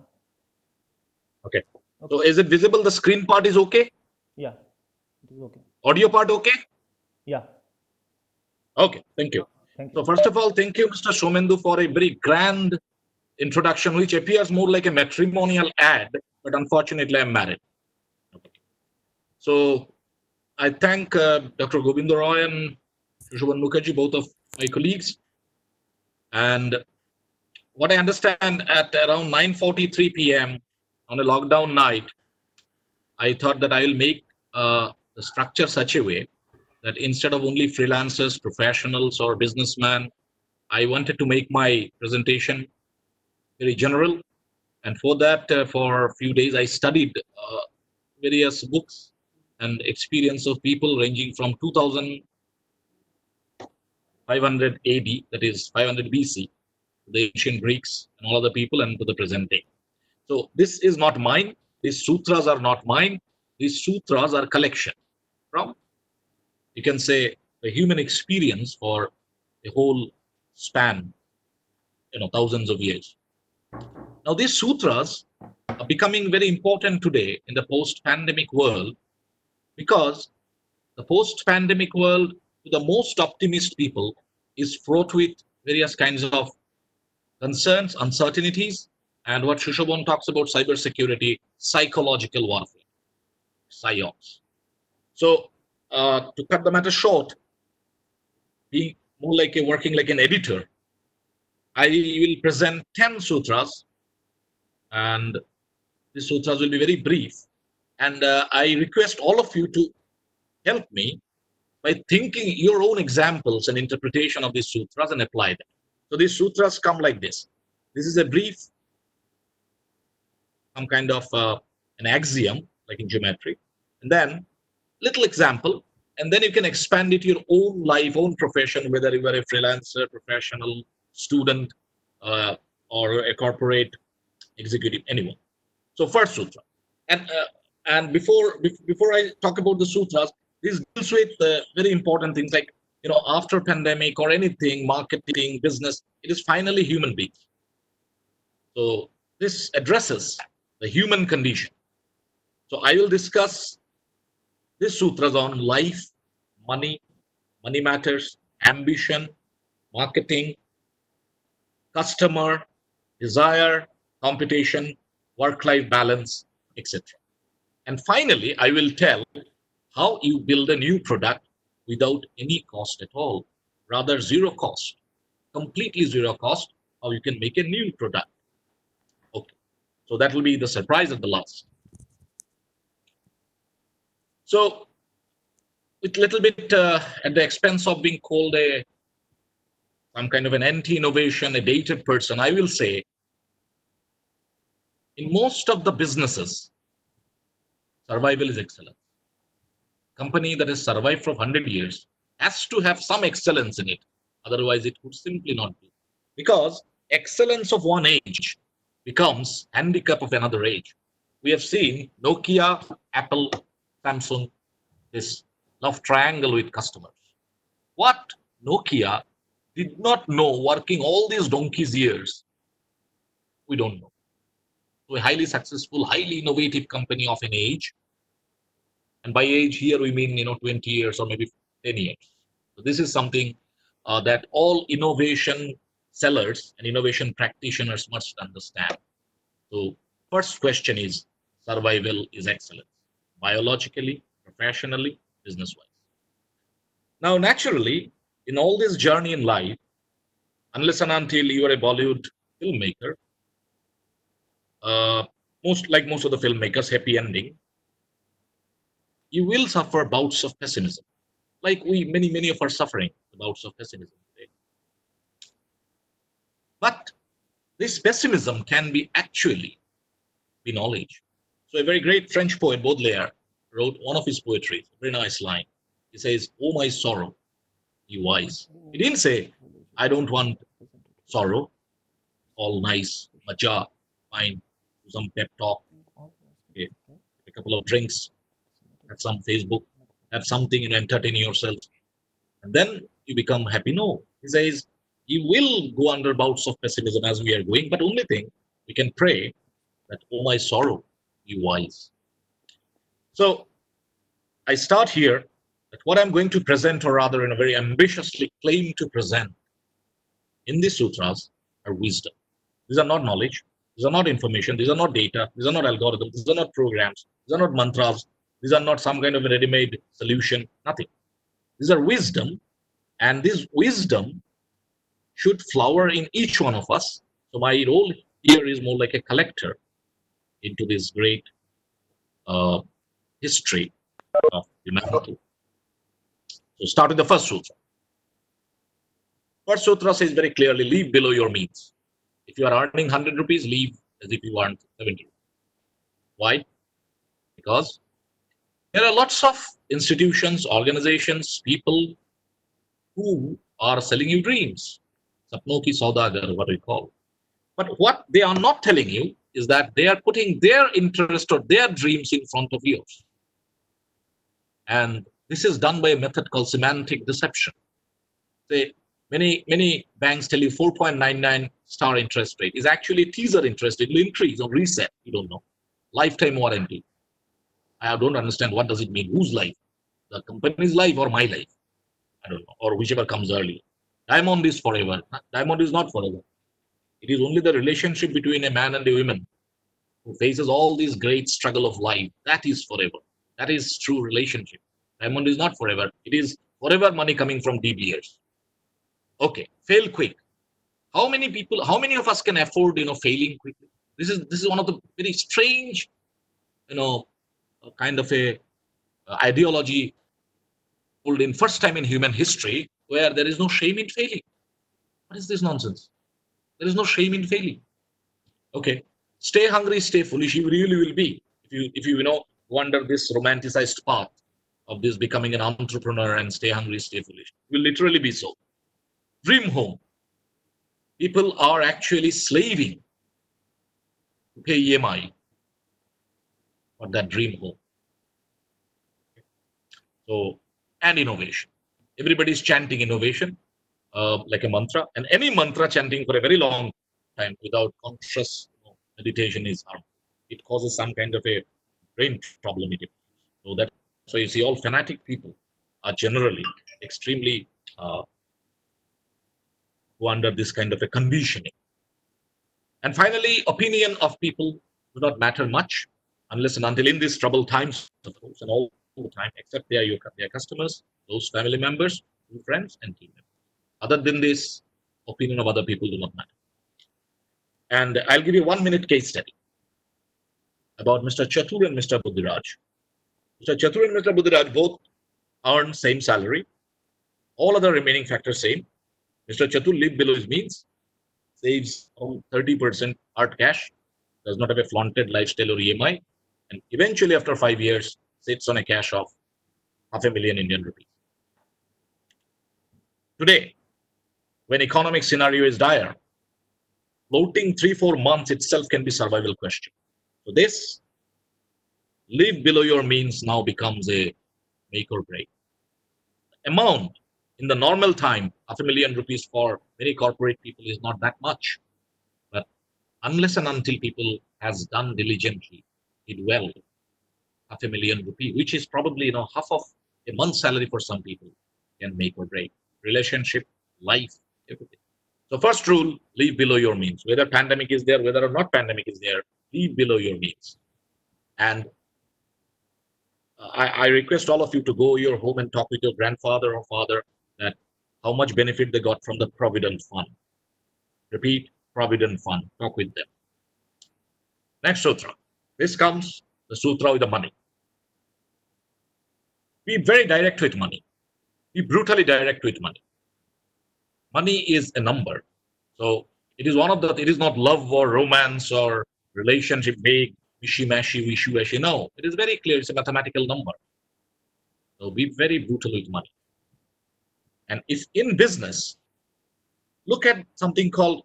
Okay. So is it visible? The screen part is okay? Yeah, it is okay. Audio part okay? Yeah. Okay, thank you. Thank you. So first of all, thank you, Mr. Shomendu, for a very grand introduction, which appears more like a matrimonial ad, but unfortunately I'm married. Okay. So I thank Dr. Govinda Roy and Shubhan Mukherjee, both of my colleagues. And what I understand, at around 9:43 p.m. on a lockdown night, I thought that I will make the structure such a way that instead of only freelancers, professionals, or businessmen, I wanted to make my presentation very general. And for that, for a few days, I studied various books and experience of people ranging from 2500 AD, that is 500 BC, the ancient Greeks and all other people, and to the present day. So this is not mine. These sutras are not mine. These sutras are collection from, you can say, the human experience for a whole span, thousands of years. Now these sutras are becoming very important today in the post-pandemic world, because the post-pandemic world, to the most optimist people, is fraught with various kinds of concerns, uncertainties, and what Shushabon talks about, cybersecurity, psychological warfare, psyops. So to cut the matter short, being more like working like an editor, I will present 10 sutras, and these sutras will be very brief. And I request all of you to help me by thinking your own examples and interpretation of these sutras and apply them. So these sutras come like this. This is a brief, some kind of an axiom, like in geometry. And then little example, and then you can expand it to your own life, own profession, whether you are a freelancer, professional, student, uh, or a corporate executive, anyone. So first sutra, and before I talk about the sutras, this deals with very important things like, after pandemic or anything, marketing, business, it is finally human beings. So this addresses the human condition. So I will discuss these sutras on life, money, money matters, ambition, marketing, customer, desire, competition, work-life balance, etc. And finally, I will tell how you build a new product without any cost at all, rather zero cost, completely zero cost, how you can make a new product. Okay, so that will be the surprise at the last. So, with little bit at the expense of being called some kind of an anti-innovation, a dated person, I will say, in most of the businesses, survival is excellence. Company that has survived for 100 years has to have some excellence in it. Otherwise, it could simply not be. Because excellence of one age becomes handicap of another age. We have seen Nokia, Apple, Samsung, this love triangle with customers. What Nokia did not know working all these donkey's years, we don't know. So a highly successful, highly innovative company of an age, and by age here we mean 20 years or maybe 10 years. So this is something that all innovation sellers and innovation practitioners must understand. So first question is, survival is excellence, biologically, professionally, business-wise. Now, naturally, in all this journey in life, unless and until you are a Bollywood filmmaker, most of the filmmakers, happy ending, you will suffer bouts of pessimism. Like many of us are suffering bouts of pessimism today. But this pessimism can be actually be knowledge. So a very great French poet, Baudelaire, wrote one of his poetry, a very nice line. He says, "Oh my sorrow, be wise." He didn't say, "I don't want sorrow, all nice, maja, fine, do some pep talk, okay, a couple of drinks, have some Facebook, have something, entertain yourself, and then you become happy." No, he says, you will go under bouts of pessimism as we are going, but only thing, we can pray that, "Oh my sorrow, be wise." So I start here that what I'm going to present, or rather in a very ambitiously claim to present in these sutras, are wisdom. These are not knowledge, these are not information, these are not data, these are not algorithms, these are not programs, these are not mantras, these are not some kind of a ready-made solution, nothing. These are wisdom, and this wisdom should flower in each one of us. So my role here is more like a collector into this great history of humanity. So start with the first sutra. First sutra says very clearly, live below your means. If you are earning 100 rupees, live as if you earn 70. Why? Because there are lots of institutions, organizations, people who are selling you dreams. Sapno ki saudagar, what we call. But what they are not telling you is that they are putting their interest or their dreams in front of yours. And this is done by a method called semantic deception. Say, many banks tell you 4.99 star interest rate is actually teaser interest. It will increase or reset. You don't know. Lifetime warranty. I don't understand what does it mean. Whose life? The company's life or my life? I don't know. Or whichever comes early. Diamond is forever. Diamond is not forever. It is only the relationship between a man and a woman who faces all this great struggle of life. That is forever. That is true relationship. Diamond is not forever. It is forever money coming from De Beers. Okay, fail quick. How many of us can afford, failing quickly? This is one of the very strange, kind of a ideology pulled in first time in human history where there is no shame in failing. What is this nonsense? There is no shame in failing. Okay, stay hungry, stay foolish. You really will be if you go under this romanticized path. of this becoming an entrepreneur and stay hungry, stay foolish. It will literally be so. Dream home. People are actually slaving to pay EMI for that dream home. So, and innovation. Everybody's chanting innovation like a mantra, and any mantra chanting for a very long time without conscious meditation is harmful. It causes some kind of a brain problem. So that's why you see all fanatic people are generally extremely who under this kind of a conditioning. And finally, opinion of people do not matter much unless and until in these troubled times, of course, and all the time, except they are their customers, those family members, friends, and team members. Other than this, opinion of other people do not matter. And I'll give you 1 minute case study about Mr. Chatur and Mr. Buddhiraj. Mr. Chatur and Mr. Buddhiraj both earn same salary. All other remaining factors same. Mr. Chatur lives below his means, saves 30% hard cash, does not have a flaunted lifestyle or EMI, and eventually after 5 years sits on a cash of $500,000 Indian rupees. Today, when economic scenario is dire, floating 3-4 months itself can be survival question. So this live below your means now becomes a make or break. Amount in the normal time, $500,000 for many corporate people is not that much. But unless and until people has done diligently, did well, $500,000, which is probably half of a month's salary for some people, can make or break relationship, life, everything. So first rule, live below your means. Whether pandemic is there, whether or not pandemic is there, live below your means. And I request all of you to go your home and talk with your grandfather or father that how much benefit they got from the Provident Fund. Repeat, Provident Fund. Talk with them. Next sutra. This comes the sutra with the money. Be very direct with money. Be brutally direct with money. Money is a number. So it is it is not love or romance or relationship, vague, wishy-washy, wishy-washy. No, it is very clear. It's a mathematical number. So be very brutal with money. And if in business, look at something called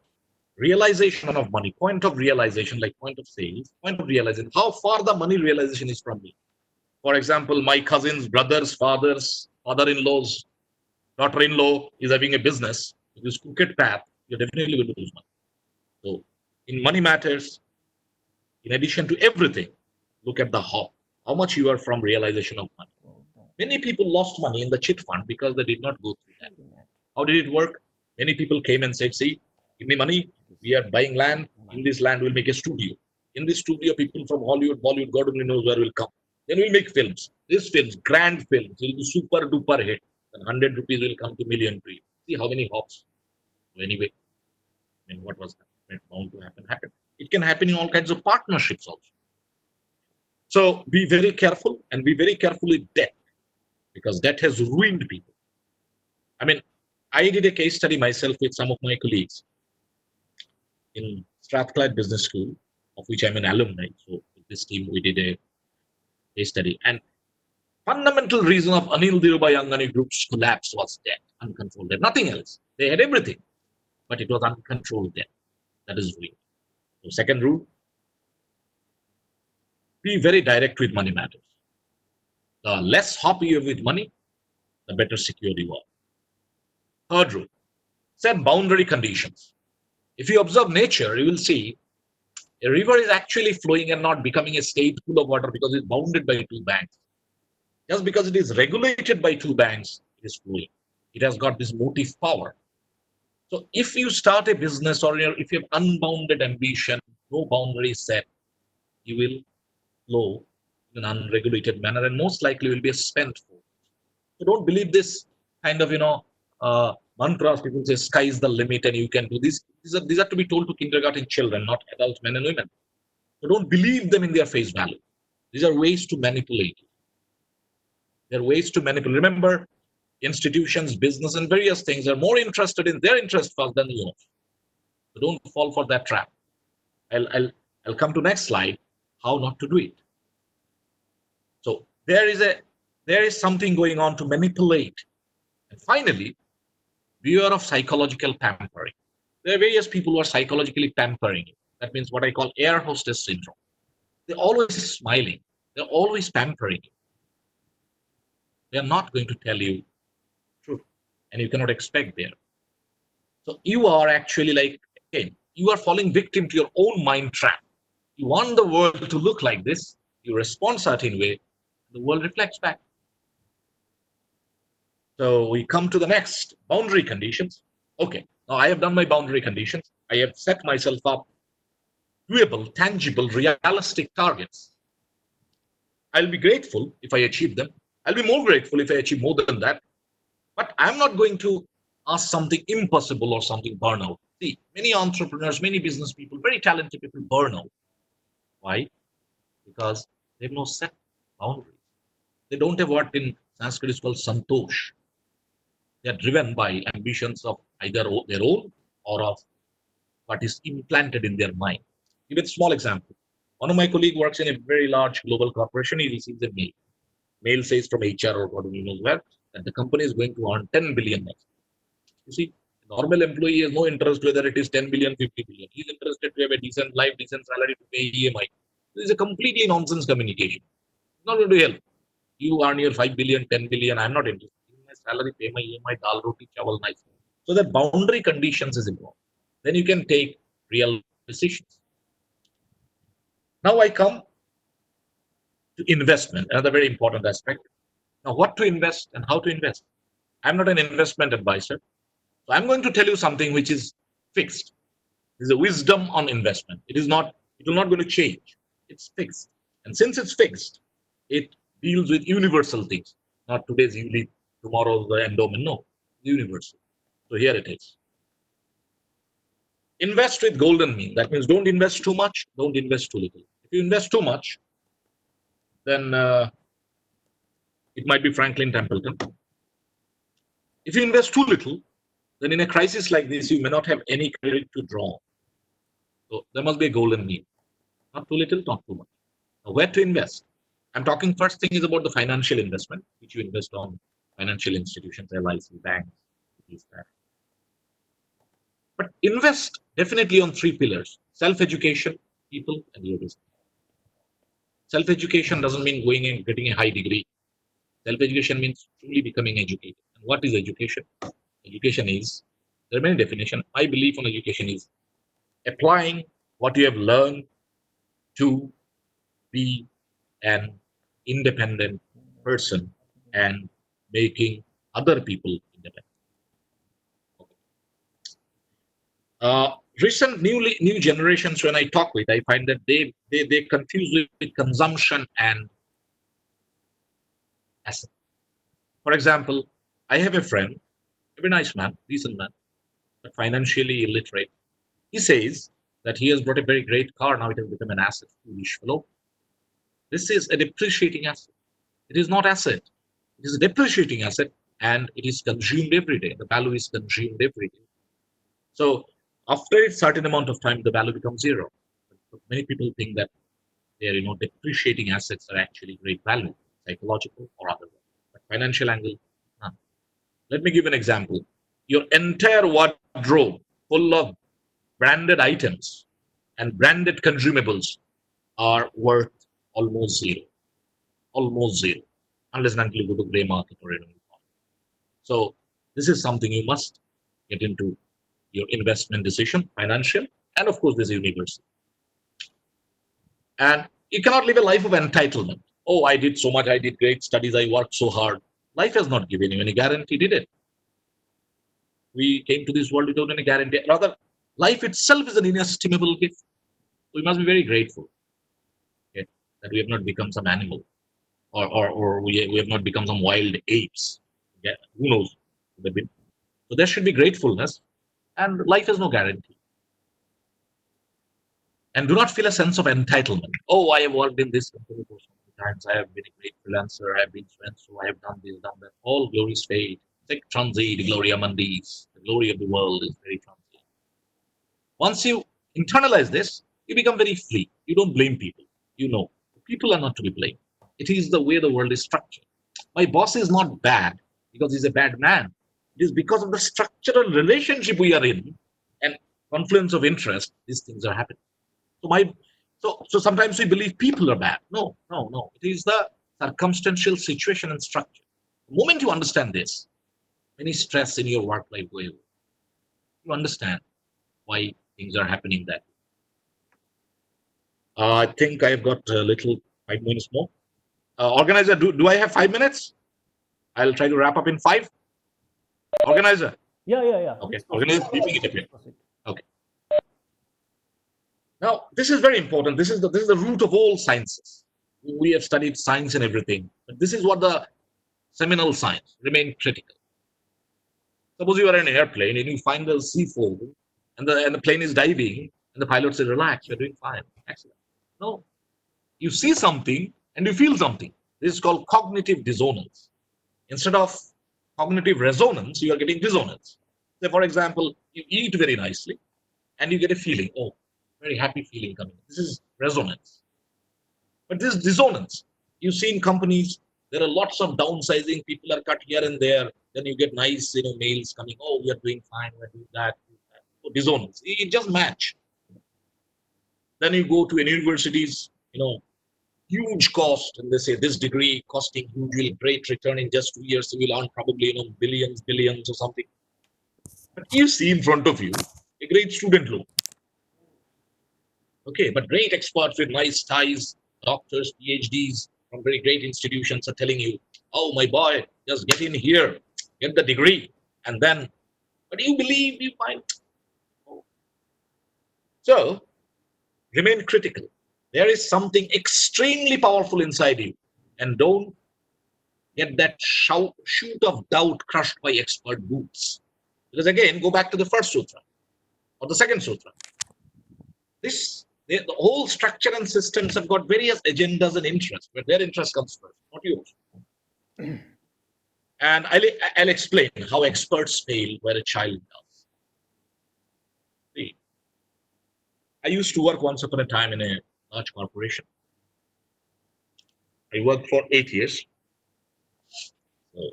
realization of money, point of realization, like point of sales, point of realization, how far the money realization is from me. For example, my cousins, brothers, fathers, father-in-laws, daughter-in-law is having a business. If you crooked path, you're definitely going to lose money. So in money matters, in addition to everything, look at the how much you are from realization of money. Many people lost money in the chit fund because they did not go through that. How did it work? Many people came and said, see, give me money, we are buying land, in this land we'll make a studio. In this studio, people from Hollywood, Bollywood, God only knows where will come. Then we'll make films. These films, grand films, will be super duper hit. And 100 rupees will come to million to you. See how many hops. So anyway, what was bound to happen, happened. It can happen in all kinds of partnerships also. So be very careful and be very careful with debt, because debt has ruined people. I mean, I did a case study myself with some of my colleagues in Strathclyde Business School, of which I'm an alumni. So with this team, we did a case study. And fundamental reason of Anil Dhirubhai Ambani Group's collapse was debt, uncontrolled debt, nothing else. They had everything, but it was uncontrolled debt. That is real. So second rule, be very direct with money matters. The less hoppy you are with money, the better secure you are. Third rule, set boundary conditions. If you observe nature, you will see a river is actually flowing and not becoming a state pool of water because it's bounded by two banks. Just because it is regulated by two banks, it is flowing. It has got this motive power. So if you start a business or if you have unbounded ambition, no boundaries set, you will flow in an unregulated manner and most likely will be a spent force. So don't believe this kind of, mantras. People say sky is the limit and you can do this. These are to be told to kindergarten children, not adult men and women. So don't believe them in their face value. These are ways to manipulate. There are ways to manipulate. Remember, institutions, business, and various things are more interested in their interest first than yours. So don't fall for that trap. I'll come to next slide. How not to do it. So there there is something going on to manipulate. And finally, beware of psychological pampering. There are various people who are psychologically pampering you. That means what I call air hostess syndrome. They're always smiling. They're always pampering you. They're not going to tell you truth, and you cannot expect there. So you are actually like, again, you are falling victim to your own mind trap. You want the world to look like this, you respond certain way, the world reflects back. So we come to the next, boundary conditions. Okay, now I have done my boundary conditions. I have set myself up doable, tangible, realistic targets. I'll be grateful if I achieve them. I'll be more grateful if I achieve more than that. But I'm not going to ask something impossible or something burnout. See, many entrepreneurs, many business people, very talented people burn out. Why? Because they have no set boundaries. They don't have what in Sanskrit is called santosh. They are driven by ambitions of either their own or of what is implanted in their mind. Give a small example. One of my colleagues works in a very large global corporation. He receives a mail. Mail says from HR or whatever you know where that the company is going to earn 10 billion next. You see, a normal employee has no interest whether it is 10 billion, 50 billion. He's interested to have a decent life, decent salary to pay EMI. This is a completely nonsense communication. It's not going to help. You earn your 5 billion, 10 billion. I'm not interested. Give me my salary, pay my EMI, dal roti, chawal, nice. So that boundary conditions is important. Then you can take real decisions. Now I come to investment, another very important aspect. Now, what to invest and how to invest. I'm not an investment advisor. So I'm going to tell you something which is fixed. There's a wisdom on investment. It will not going to change. It's fixed. And since it's fixed, it deals with universal things. Not today's elite, tomorrow's the endowment. No, universal. So here it is. Invest with golden mean. That means don't invest too much, don't invest too little. If you invest too much, then it might be Franklin Templeton. If you invest too little, then in a crisis like this, you may not have any credit to draw. So there must be a golden mean. Not too little, not too much. Now, where to invest? I'm talking first thing is about the financial investment, which you invest on financial institutions, LIC, banks, these that. But invest definitely on three pillars: self-education, people, and your business. Self-education doesn't mean going and getting a high degree. Self-education means truly becoming educated. And what is education? Education is, there are many definitions. My belief on education is applying what you have learned to be an independent person and making other people independent. Recent new generations, when I talk with, I find that they confuse with consumption and asset. For example, I have a friend, a very nice man, decent man, but financially illiterate. He says that he has bought a very great car, now it has become an asset. Foolish fellow. This is a depreciating asset. It is not asset. It is a depreciating asset, and it is consumed every day. The value is consumed every day. So after a certain amount of time, the value becomes zero. But many people think that their depreciating assets are actually great value, psychological or otherwise. But financial angle, none. Let me give an example. Your entire wardrobe full of branded items and branded consumables are worth almost zero. Almost zero. Unless and until you go to gray market or anything. So this is something you must get into your investment decision, financial, and of course there's universal. And you cannot live a life of entitlement. Oh, I did so much, I did great studies, I worked so hard. Life has not given you any guarantee, did it? We came to this world without any guarantee. Rather, life itself is an inestimable gift. We must be very grateful, okay, that we have not become some animal, or we have not become some wild apes. Yeah, who knows? So there should be gratefulness, and life has no guarantee. And do not feel a sense of entitlement. Oh, I have worked in this company for so many times. I have been a great freelancer. I have been so I have done this, done that. All glories fade. Like transit, gloria mandis. The glory of the world is very transient. Once you internalize this, you become very free. You don't blame people. You know, people are not to be blamed. It is the way the world is structured. My boss is not bad because he's a bad man. It is because of the structural relationship we are in and confluence of interest, these things are happening. So sometimes we believe people are bad. No, no, no. It is the circumstantial situation and structure. The moment you understand this, any stress in your work life will, you understand why things are happening that way. I think I've got a little 5 minutes more. Organizer, do I have 5 minutes? I'll try to wrap up in 5. Organizer. Yeah. Okay. Please proceed. Organizer, keeping it up. Proceed. Okay. Now, this is very important. This is the root of all sciences. We have studied science and everything, but this is what the seminal science remain critical. Suppose you are in an airplane and you find the sea fold and the plane is diving and the pilot says, relax, you're doing fine. Excellent. No. You see something and you feel something. This is called cognitive dissonance. Instead of cognitive resonance, you are getting dissonance. Say, for example, you eat very nicely and you get a feeling, oh, very happy feeling coming. This is resonance. But this is dissonance. You see in companies, there are lots of downsizing, people are cut here and there. Then you get nice, mails coming, oh, we are doing fine, we're doing that. So dissonance. It just match. Then you go to universities, huge cost, and they say this degree costing huge, great return in just 2 years, you will earn probably, billions or something. But you see in front of you a great student loan. Okay, but great experts with nice ties, doctors, PhDs from very great institutions are telling you, oh, my boy, just get in here, get the degree, and then, but you believe, you find. So, remain critical. There is something extremely powerful inside you, and don't get that shoot of doubt crushed by expert boots. Because again, go back to the first sutra or the second sutra. The whole structure and systems have got various agendas and interests, where their interest comes first, not yours. And I'll explain how experts fail where a child does. See, I used to work once upon a time in a large corporation. I worked for 8 years. So,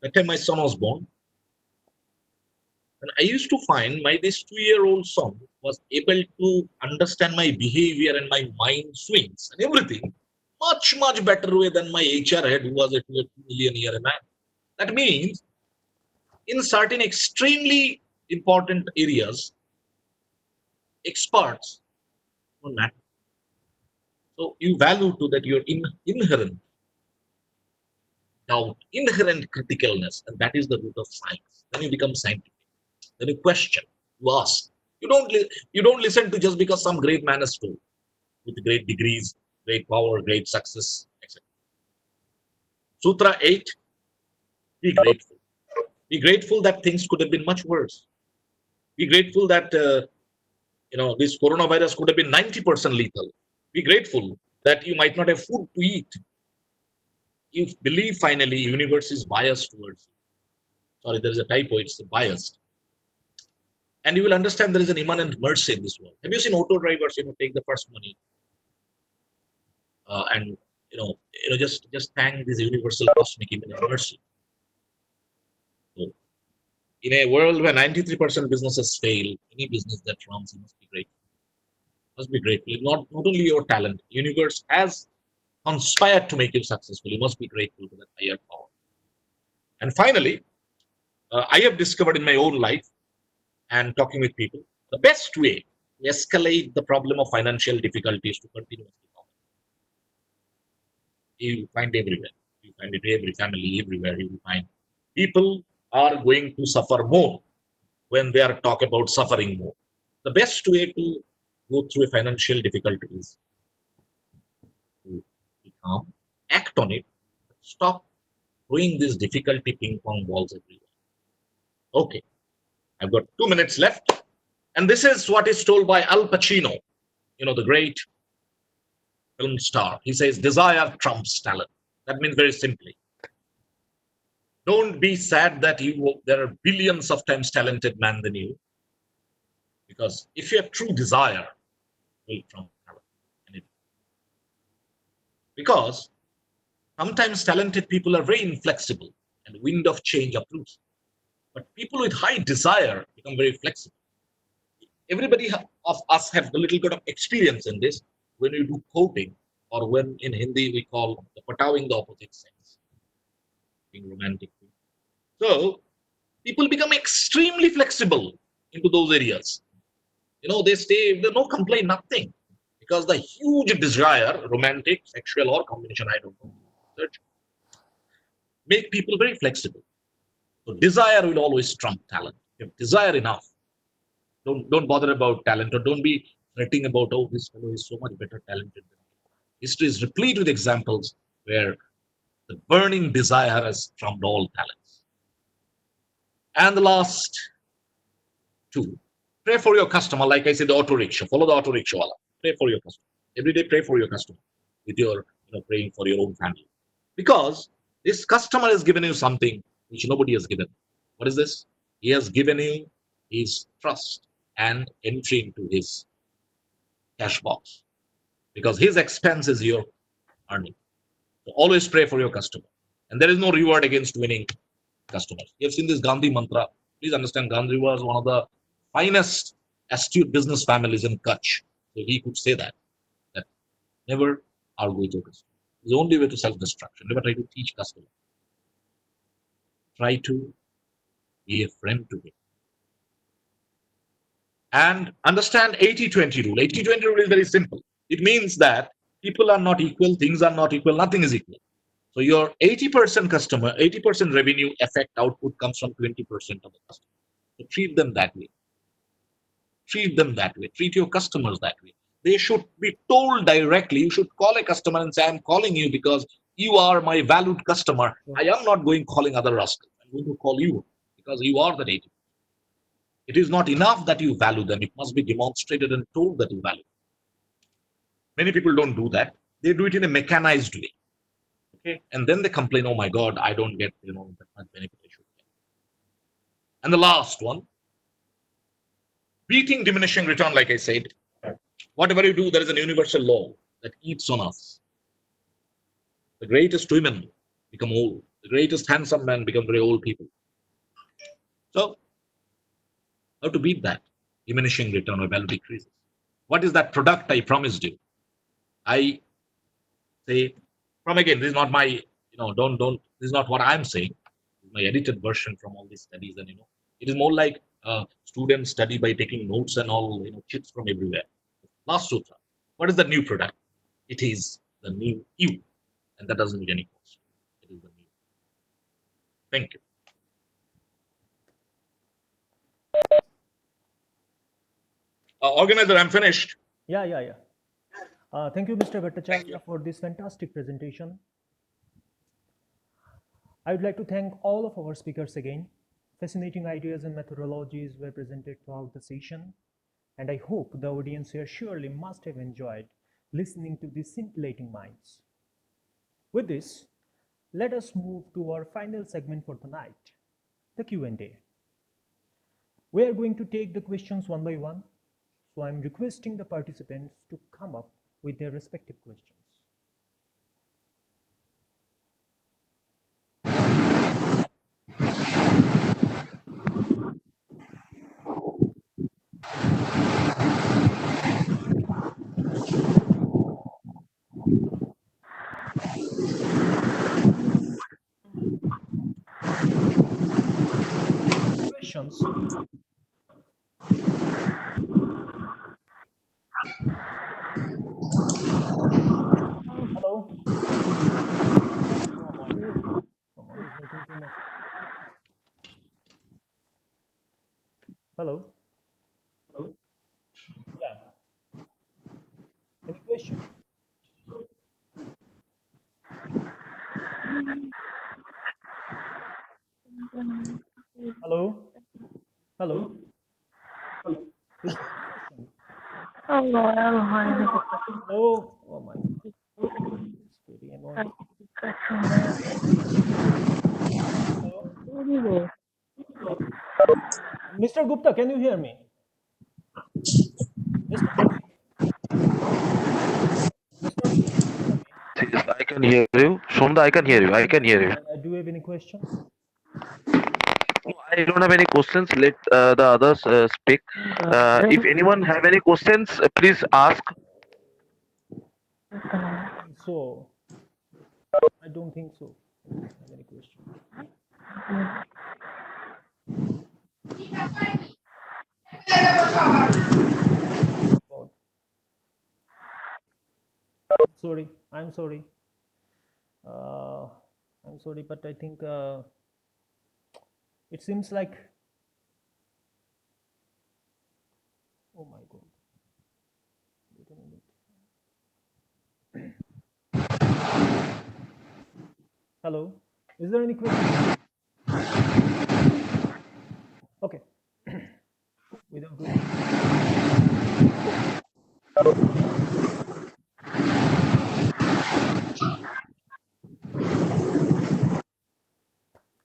that time my son was born. And I used to find this 2-year-old son was able to understand my behavior and my mind swings and everything much, much better way than my HR head who was a 2 million a year man. That means in certain extremely important areas, experts don't matter. So you value to that your inherent doubt, inherent criticalness, and that is the root of science. Then you become scientific. Then you question, you ask. You don't listen to just because some great man has told, with great degrees, great power, great success, etc. Sutra 8, be grateful. Be grateful that things could have been much worse. Be grateful that this coronavirus could have been 90% lethal. Be grateful that you might not have food to eat. You believe finally universe is biased towards you. Sorry, there is a typo, it's biased. And you will understand there is an immanent mercy in this world. Have you seen auto drivers, take the first money and just thank this universal cosmic immanent mercy. So, in a world where 93% businesses fail, any business that runs, you must be grateful. Must be grateful. Not only your talent, universe has conspired to make you successful. You must be grateful to that higher power. And finally, I have discovered in my own life and talking with people, the best way to escalate the problem of financial difficulties to continuously comment. You find everywhere. You find it every family, everywhere. You find people are going to suffer more when they are talk about suffering more. The best way to go through a financial difficulty is to be calm, act on it, stop throwing these difficulty ping pong balls everywhere. Okay, I've got 2 minutes left. And this is what is told by Al Pacino, the great film star. He says, desire trumps talent. That means very simply, don't be sad that there are billions of times talented man than you. Because if you have true desire, will trump talent. Because Sometimes talented people are very inflexible and wind of change uproots. But people with high desire become very flexible. Everybody of us have a little bit of experience in this when you do quoting, or when in Hindi we call the patawing the opposite sex, being romantic. So people become extremely flexible into those areas. They stay, there's no complaint, nothing. Because the huge desire, romantic, sexual, or combination, I don't know, search, make people very flexible. So desire will always trump talent. If desire enough, don't bother about talent, or don't be fretting about, oh, this fellow is so much better talented than me. History is replete with examples where the burning desire has trumped all talents. And the last two, pray for your customer. Like I said, the auto rickshaw, follow the auto rickshaw. Pray for your customer. Every day, pray for your customer with your, praying for your own family. Because this customer has given you something which nobody has given. What is this? He has given you his trust and entry into his cash box, because his expense is your earning. So always pray for your customer. And there is no reward against winning customers. You have seen this Gandhi mantra. Please understand, Gandhi was one of the finest, astute business families in Kutch. So he could say that never argue with your customer. It's the only way to self-destruction. Never try to teach customer. Try to be a friend to him. And understand 80-20 rule. 80-20 rule is very simple. It means that people are not equal, things are not equal, nothing is equal. So your 80% customer, 80% revenue effect output comes from 20% of the customer. So treat them that way. Treat them that way. Treat your customers that way. They should be told directly. You should call a customer and say, I'm calling you because you are my valued customer. I am not going calling other rascals. I'm going to call you because you are the 80%. It is not enough that you value them. It must be demonstrated and told that you value them. Many people don't do that. They do it in a mechanized way. Okay. And then they complain, oh my God, I don't get, that much benefit I should get. And the last one, beating diminishing return, like I said, whatever you do, there is an universal law that eats on us. The greatest women become old. The greatest handsome men become very old people. So, how to beat that? Diminishing return or value decreases. What is that product I promised you? I say, from again, this is not my, this is not what I'm saying. This is my edited version from all these studies. And, it is more like students study by taking notes and all, chips from everywhere. Last sutra. What is the new product? It is the new you. And that doesn't need any cost. It is the new. Thank you. Organizer, I'm finished. Yeah. Thank you, Mr. Bhattacharya, for this fantastic presentation. I would like to thank all of our speakers again. Fascinating ideas and methodologies were presented throughout the session, and I hope the audience here surely must have enjoyed listening to these scintillating minds. With this, let us move to our final segment for the night, the Q&A. We are going to take the questions one by one, so I'm requesting the participants to come up with their respective questions. Questions? Hello? Someone is making too much. Hello? Hello? Yeah. Any question? Hello? Hello? Is there any question? Hello? Oh my God. It's very annoying. Hello? Mr. Gupta, can you hear me? Mr. Mr. Gupta, can you hear me? Yes, I can hear you. Shonda, I can hear you. I can hear you. Do you have any questions? No, I don't have any questions. Let the others speak. If anyone have any questions, please ask. So, I don't think so. I don't have any question. God. Sorry, I'm sorry. I'm sorry, but I think it seems like. Oh my God. Wait a minute. Hello. Is there any question? Okay. Without waiting.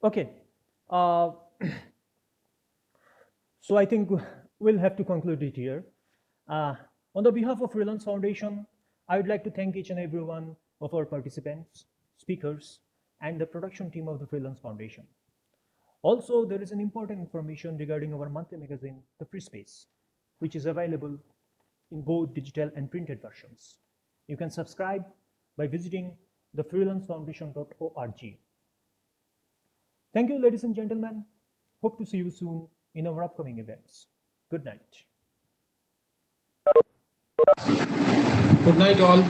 Okay. Uh, so I think we'll have to conclude it here. On the behalf of Freelance Foundation, I would like to thank each and every one of our participants, speakers, and the production team of the Freelance Foundation. Also, there is an important information regarding our monthly magazine, The Free Space, which is available in both digital and printed versions. You can subscribe by visiting thefreelancefoundation.org. Thank you, ladies and gentlemen. Hope to see you soon in our upcoming events. Good night. Good night, all.